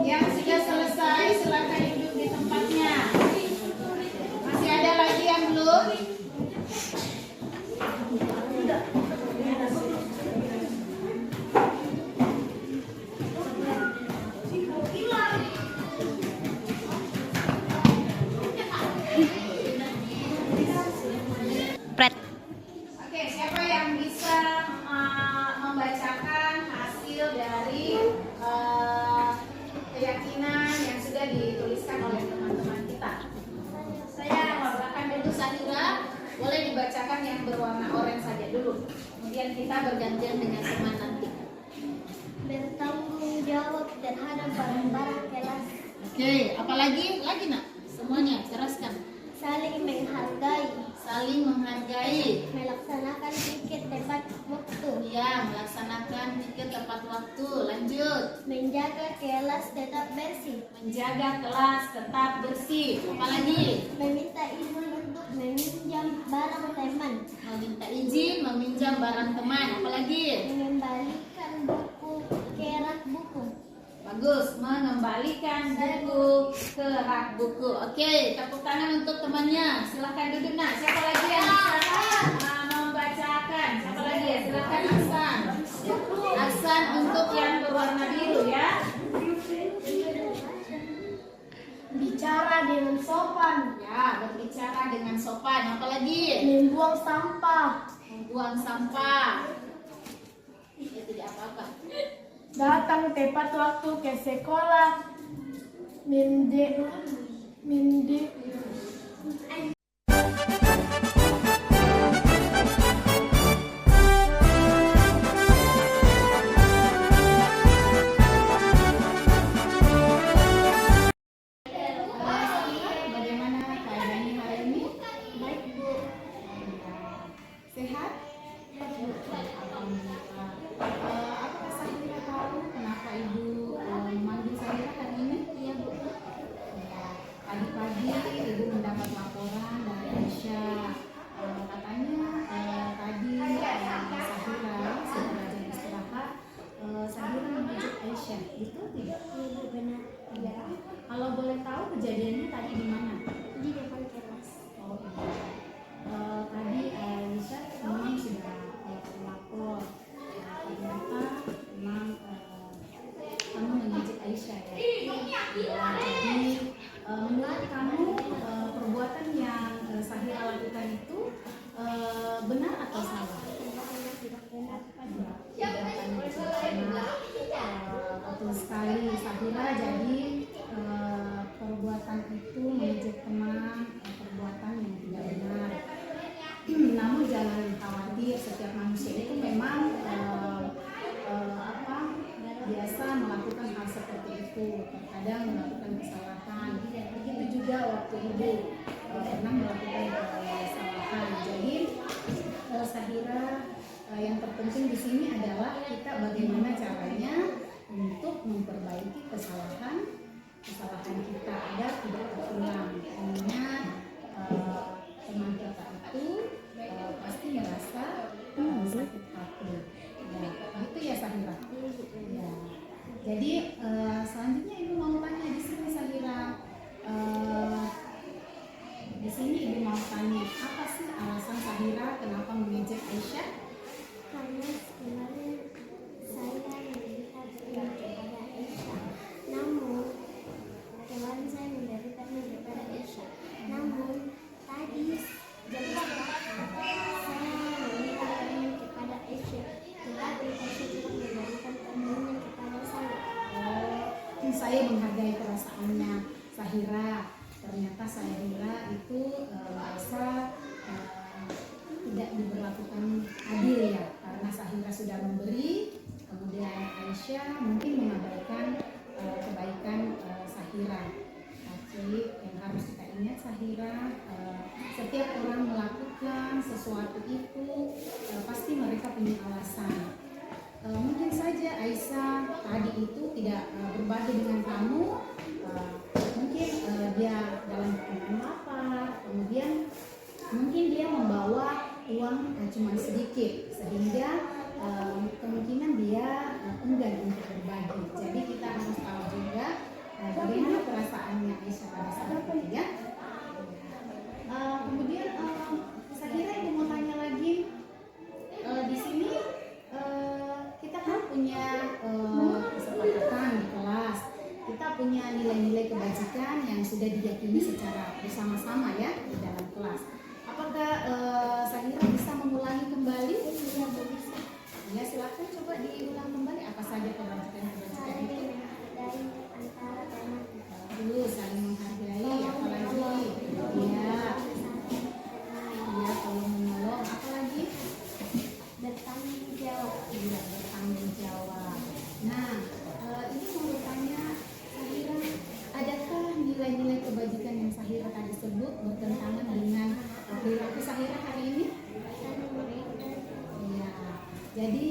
S5: Yang sudah selesai silakan duduk di tempatnya. Masih ada lagi yang belum? Oke, siapa yang bisa membacakan hasil dari keyakinan yang sudah dituliskan oleh teman-teman kita? Saya warnakan dulu Sahira, boleh dibacakan yang berwarna oranye saja dulu. Kemudian kita bergantian dengan teman nanti.
S6: Bertanggung jawab terhadap barang-barang kelas,
S5: Oke, apalagi? Lagi nak? Semuanya, teruskan.
S6: saling menghargai,
S5: Saling menghargai.
S6: melaksanakan tiket tepat waktu,
S5: Ya, melaksanakan tiket tepat waktu. Lanjut.
S6: menjaga kelas tetap bersih,
S5: Menjaga kelas tetap bersih. Apalagi?
S6: meminta izin untuk meminjam barang teman,
S5: Meminta izin meminjam barang teman. Apalagi?
S6: mengembalikan buku ke rak buku,
S5: Bagus, mengembalikan buku ke rak buku. Oke, tepuk tangan untuk temannya. Silahkan duduk nak. Siapa lagi yang bisa membacakan? Siapa lagi ya? Silahkan Aksan. Aksan untuk yang berwarna biru ya.
S6: bicara dengan sopan,
S5: Ya, berbicara dengan sopan. Apalagi?
S6: membuang sampah,
S5: Membuang sampah. Ya, tidak apa-apa.
S6: datang tepat waktu ke sekolah,
S5: Bagaimana keadaannya hari ini?
S6: baik Bu.
S5: Sehat? Apakah Sahira tahu kenapa Ibu memanggil Sahira hari ini?
S6: Iya Bu.
S5: Pagi-pagi
S2: itu terkadang melakukan kesalahan. Begitu juga waktu ibu pernah melakukan kesalahan. Jadi Sahira, yang terpenting di sini adalah kita bagaimana caranya untuk memperbaiki kesalahan kita agar tidak terulang. Ingat teman kita itu pasti merasa sakit hati. Ya, gitu ya Sahira. Ya. Jadi selanjutnya ibu mau tanya di sini Sahira. Di sini ibu mau tanya apa sih alasan Sahira kenapa mengejek Aisyah?
S6: Karena kemarin saya melihat kepada Aisyah. Namun kemarin saya memberikan kepada Aisyah. Namun tadi saya memberikan kepada Aisyah. Tetapi Aisyah tidak memberikan permintaan kepada saya.
S2: Saya menghargai perasaannya Sahira. Ternyata Sahira itu merasa tidak diberlakukan adil ya, karena Sahira sudah memberi, kemudian Aisyah mungkin mengabaikan kebaikan Sahira. Tapi yang harus kita ingat Sahira, setiap orang melakukan sesuatu itu pasti mereka punya alasan. Mungkin saja Aisyah tadi itu tidak berbagi dengan kamu, mungkin dia dalam keadaan lapar, kemudian mungkin dia membawa uang cuma sedikit, sehingga kemungkinan dia enggan untuk berbagi. Jadi kita harus tahu juga bagaimana perasaannya Aisyah pada saat itu ya. Kemudian saya kira ibu mau tanya lagi, di sini kita kan punya kesepakatan di kelas, kita punya nilai-nilai kebajikan yang sudah diyakini secara bersama-sama ya di dalam kelas. Apakah Sahira bisa mengulangi kembali?
S6: Iya, bisa.
S2: Ya, silakan coba diulang kembali apa saja kebajikan-kebajikan
S6: Saling
S2: itu.
S6: menghargai antara teman.
S2: Dulu saling menghargai, apalagi ya, kalau menolong, apalagi
S6: Bertanggung jawab.
S2: iya bertanggung jawab. Nah, ini mau bertanya Sahira, adakah nilai-nilai kebajikan yang Sahira tadi sebut bertentangan dengan perilaku Sahira hari ini? Iya. Jadi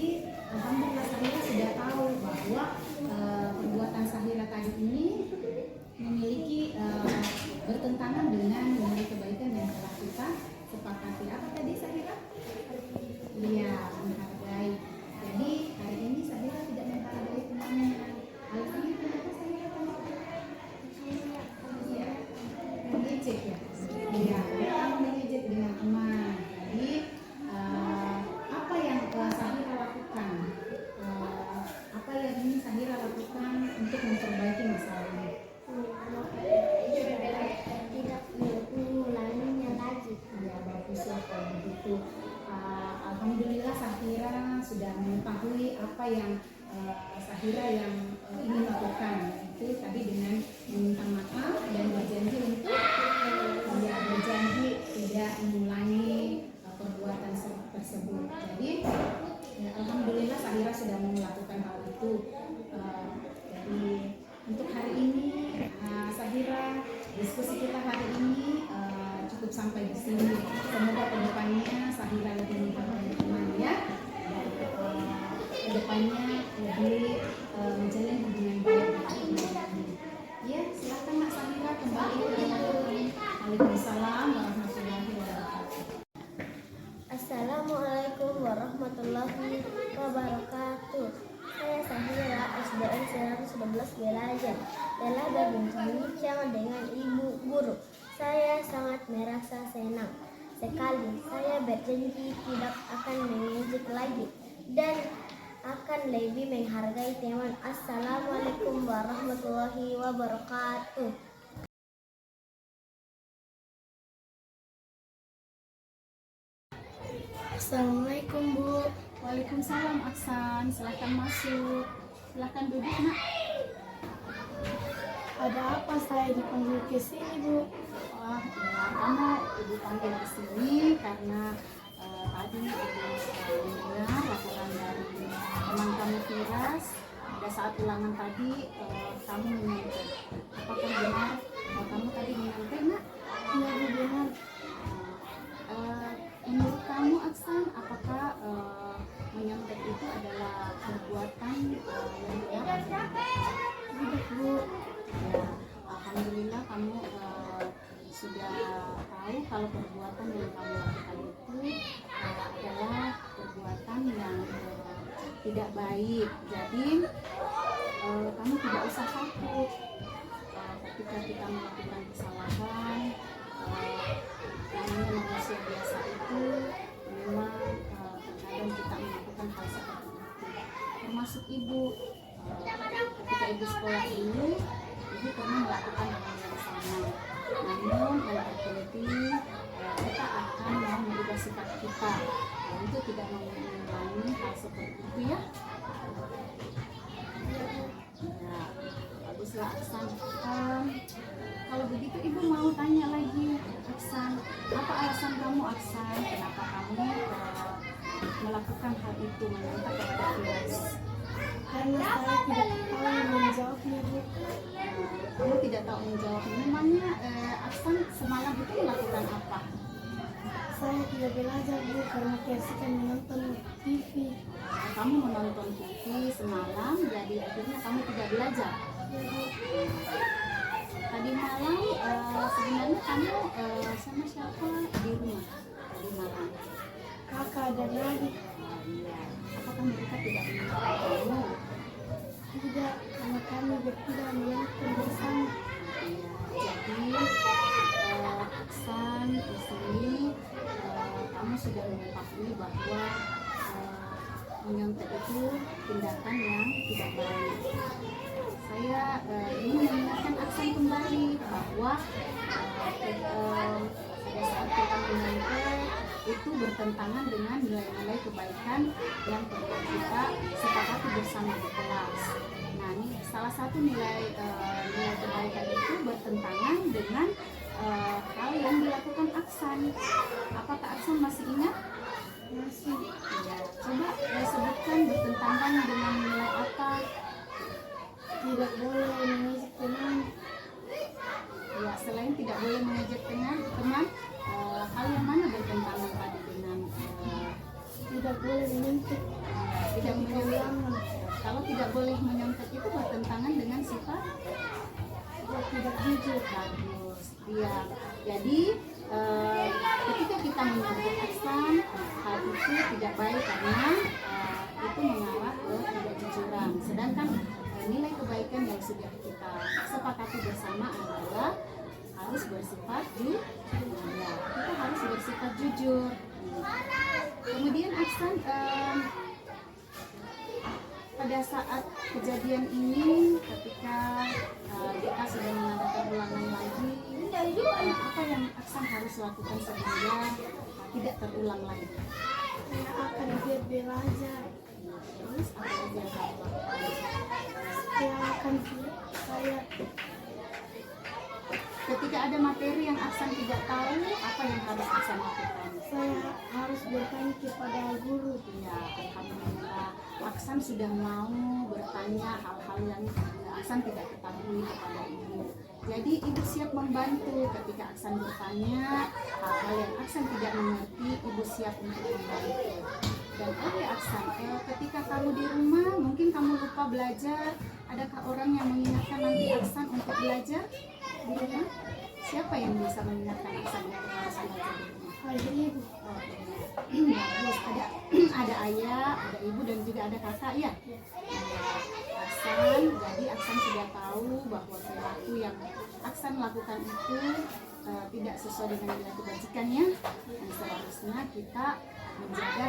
S2: alhamdulillah Sahira sudah tahu bahwa perbuatan Sahira tadi ini memiliki bertentangan dengan nilai kebaikan yang telah kita sepakati. Apa tadi Sahira? Iya, menghargai. Jadi hari ini Sahira tidak menghargai temannya. Alasannya kenapa Sahira Iya, mengejek ya. Iya, kita mengejek dengan teman. Jadi apa yang Sahira lakukan? Apa yang ingin Sahira lakukan untuk memperbaiki masalah ini?
S6: Tidak mengulanginya lagi.
S2: Ya, baguslah kalau begitu. Alhamdulillah Sahira sudah mengetahui apa yang Sahira yang ingin lakukan, yaitu tadi dengan meminta maaf dan berjanji untuk berjanji tidak mengulangi perbuatan tersebut. Jadi alhamdulillah Sahira sudah melakukan hal itu. Jadi untuk hari ini Sahira, diskusi kita hari ini cukup sampai di sini. Semoga kedepannya Sahira lebih menghargai teman ya, dan kedepannya lebih menjalin hubungan baik dengan teman. Ya, silakan Mak Sahira kembali ke Waalaikumsalam warahmatullahi wabarakatuh.
S6: Assalamualaikum warahmatullahi wabarakatuh. Saya Sahira, SDN 111 Gelajan, telah berbincang dengan ibu guru. Saya sangat merasa senang sekali. Saya berjanji tidak akan mengejek lagi dan akan lebih menghargai teman. Assalamualaikum warahmatullahi wabarakatuh.
S2: Assalamualaikum Bu. Waalaikumsalam Aksan. Silahkan masuk. Silahkan duduk Nak. Ada apa saya dipanggil ke sini Bu? Wah, karena Ibu panggil ke sini karena tadi Ibu mendengar laporan dari teman kami Firas pada saat ulangan tadi kamu menyontek. Apakah benar kamu tadi menyontek, Nak?
S6: Iya Bu, benar.
S2: Menurut kamu, Aksan, apakah menyontek itu adalah perbuatan yang benar?
S6: Tidak Bu.
S2: Ya, alhamdulillah kamu sudah tahu kalau perbuatan yang kamu lakukan itu adalah perbuatan yang tidak baik. Jadi kamu tidak usah takut ketika kita melakukan kesalahan. Namanya manusia biasa itu memang terkadang kita melakukan hal seperti itu, termasuk ibu. Ketika ibu sekolah dulu, ibu pernah melakukan hal yang sama. Namun yang terpenting kita akan mau merubah sikap kita untuk tidak mengulangi hal seperti itu, ya. Ya, baguslah Aksan. Kalau begitu ibu mau tanya lagi, Aksan, apa alasan kamu, Aksan, kenapa kamu melakukan hal itu, menyontek kepada kelas?
S6: Karena saya tidak tahu menjawabnya Bu.
S2: Kamu tidak tahu menjawab. Memangnya Aksan semalam itu melakukan apa?
S6: Saya tidak belajar Bu, karena keasikan menonton TV.
S2: Kamu menonton TV semalam, jadi akhirnya kamu tidak belajar.
S6: Ya Bu.
S2: Tadi malam sebenarnya kamu sama siapa di rumah? Tadi malam.
S6: Kakak dan adik.
S2: Iya. Apakah mereka tidak mengenal kamu?
S6: Tidak, karena kami bertiga menonton bersama.
S2: Iya. Jadi Aksan di sini kamu sudah mengetahui bahwa menyontek itu tindakan yang tidak baik. Saya ingin mengingatkan Aksan kembali bahwa pada saat kita menyontek itu bertentangan dengan nilai-nilai kebaikan yang perlu kita sepakati bersama di kelas. Nah, ini salah satu nilai kebaikan itu bertentangan dengan hal yang dilakukan Aksan. Apakah Aksan masih ingat?
S6: Masih.
S2: Ya, coba sebutkan bertentangan dengan nilai apa?
S6: Tidak boleh mengejek teman.
S2: Ya, selain tidak boleh mengejek teman, hal yang mana bertentangan tadi dengan
S6: Tidak boleh menyontek.
S2: tidak menyontek?
S6: Ulangan.
S2: Kalau tidak boleh menyontek itu bertentangan dengan sifat
S6: Tidak jujur.
S2: bagus. Iya. Jadi ketika kita menyontek Aksan, hal itu tidak baik karena itu mengarah ke ketidakjujuran. Sedangkan nilai kebaikan yang sudah kita sepakati bersama adalah harus bersifat jujur. Ya, kita harus bersifat jujur. Kemudian Aksan pada saat kejadian ini, ketika kita sudah mengadakan ulangan lagi, apa yang Aksan harus lakukan sehingga tidak terulang lagi?
S6: Saya akan giat belajar.
S2: Terus apa lagi yang kamu lakukan?
S6: Saya
S2: Ketika ada materi yang Aksan tidak tahu, apa yang harus Aksan lakukan?
S6: harus bertanya kepada guru.
S2: Ya, alhamdulillah Aksan sudah mau bertanya hal-hal yang Aksan tidak ketahui kepada ibu. Jadi ibu siap membantu ketika Aksan bertanya hal-hal yang Aksan tidak mengerti, ibu siap untuk membantu. Dan Aksan, ketika kamu di rumah mungkin kamu lupa belajar, adakah orang yang mengingatkan nanti Aksan untuk belajar di rumah? Siapa yang bisa mengingatkan Aksan untuk belajar di rumah?
S6: Ada ibu.
S2: Bagus, ada ayah, ada ibu dan juga ada kakak, ya. Aksan, jadi Aksan sudah tahu bahwa perilaku yang Aksan lakukan itu tidak sesuai dengan nilai kebajikannya, dan seharusnya kita menjaga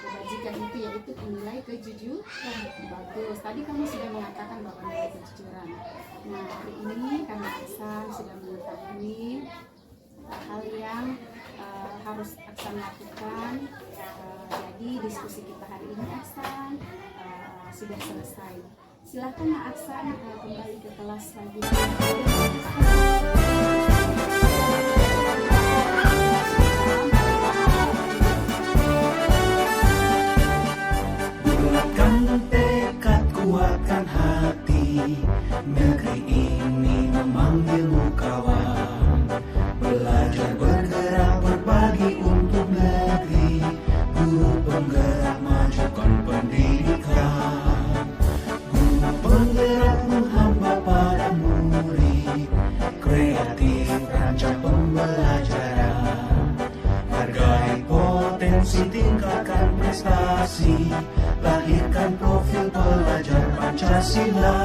S2: kebajikan itu, yaitu nilai kejujuran. Bagus, tadi kamu sudah mengatakan bahwa nilai kejujuran. Nah, hari ini karena Aksan sudah mengetahui hal yang harus Aksan lakukan, jadi diskusi kita hari ini Aksan sudah selesai. Silahkan Aksan kembali ke kelas lagi.
S1: Cante kolaborasi, lahirkan profil pelajar Pancasila.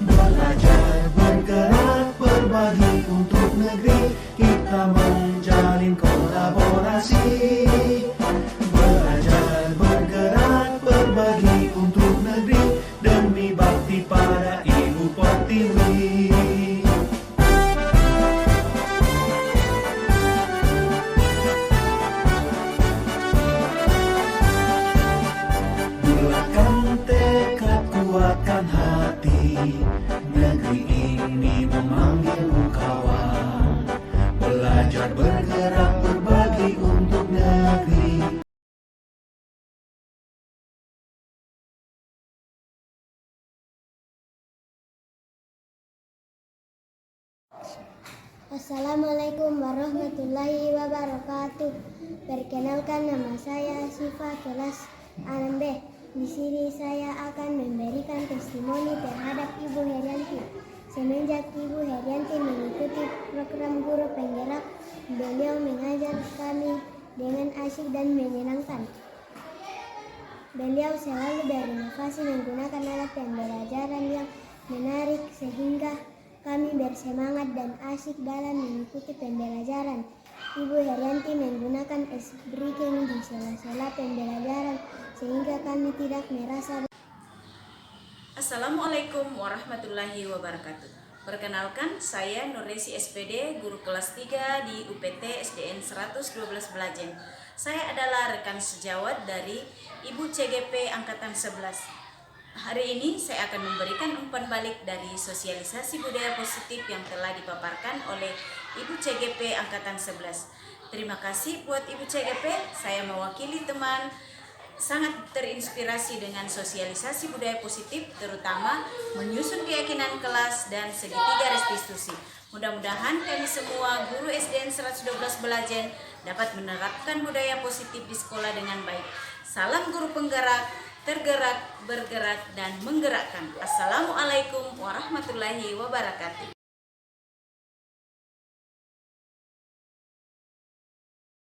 S1: Belajar, bergerak, berbagi untuk negeri, kita menjalin kolaborasi. Belajar, bergerak, berbagi untuk negeri, demi bakti pada Ibu Pertiwi. Bulatkan tekad, kuatkan hati, negeri ini memanggilmu kawan. Belajar, bergerak, berbagi untuk negeri.
S6: Assalamualaikum warahmatullahi wabarakatuh. Perkenalkan, nama saya Sifa, kelas 6B. Di sini saya akan memberikan testimoni terhadap Ibu Herianti. Semenjak Ibu Herianti mengikuti program guru penggerak, beliau mengajar kami dengan asyik dan menyenangkan. Beliau selalu berinovasi menggunakan alat pembelajaran yang menarik sehingga kami bersemangat dan asyik dalam mengikuti pembelajaran. Ibu Herianti menggunakan ice breaking di sela-sela pembelajaran sehingga kami tidak merasa.
S7: Assalamualaikum warahmatullahi wabarakatuh. Perkenalkan, saya Nurresi SPD, guru kelas 3 di UPT SDN 112 Belajen. Saya adalah rekan sejawat dari Ibu CGP Angkatan 11. Hari ini saya akan memberikan umpan balik dari sosialisasi budaya positif yang telah dipaparkan oleh Ibu CGP Angkatan 11. Terima kasih buat Ibu CGP, saya mewakili teman sangat terinspirasi dengan sosialisasi budaya positif, terutama menyusun keyakinan kelas dan segitiga restitusi. Mudah-mudahan kami semua guru SDN 112 Belajen dapat menerapkan budaya positif di sekolah dengan baik. Salam guru penggerak, tergerak, bergerak, dan menggerakkan. Assalamualaikum warahmatullahi wabarakatuh.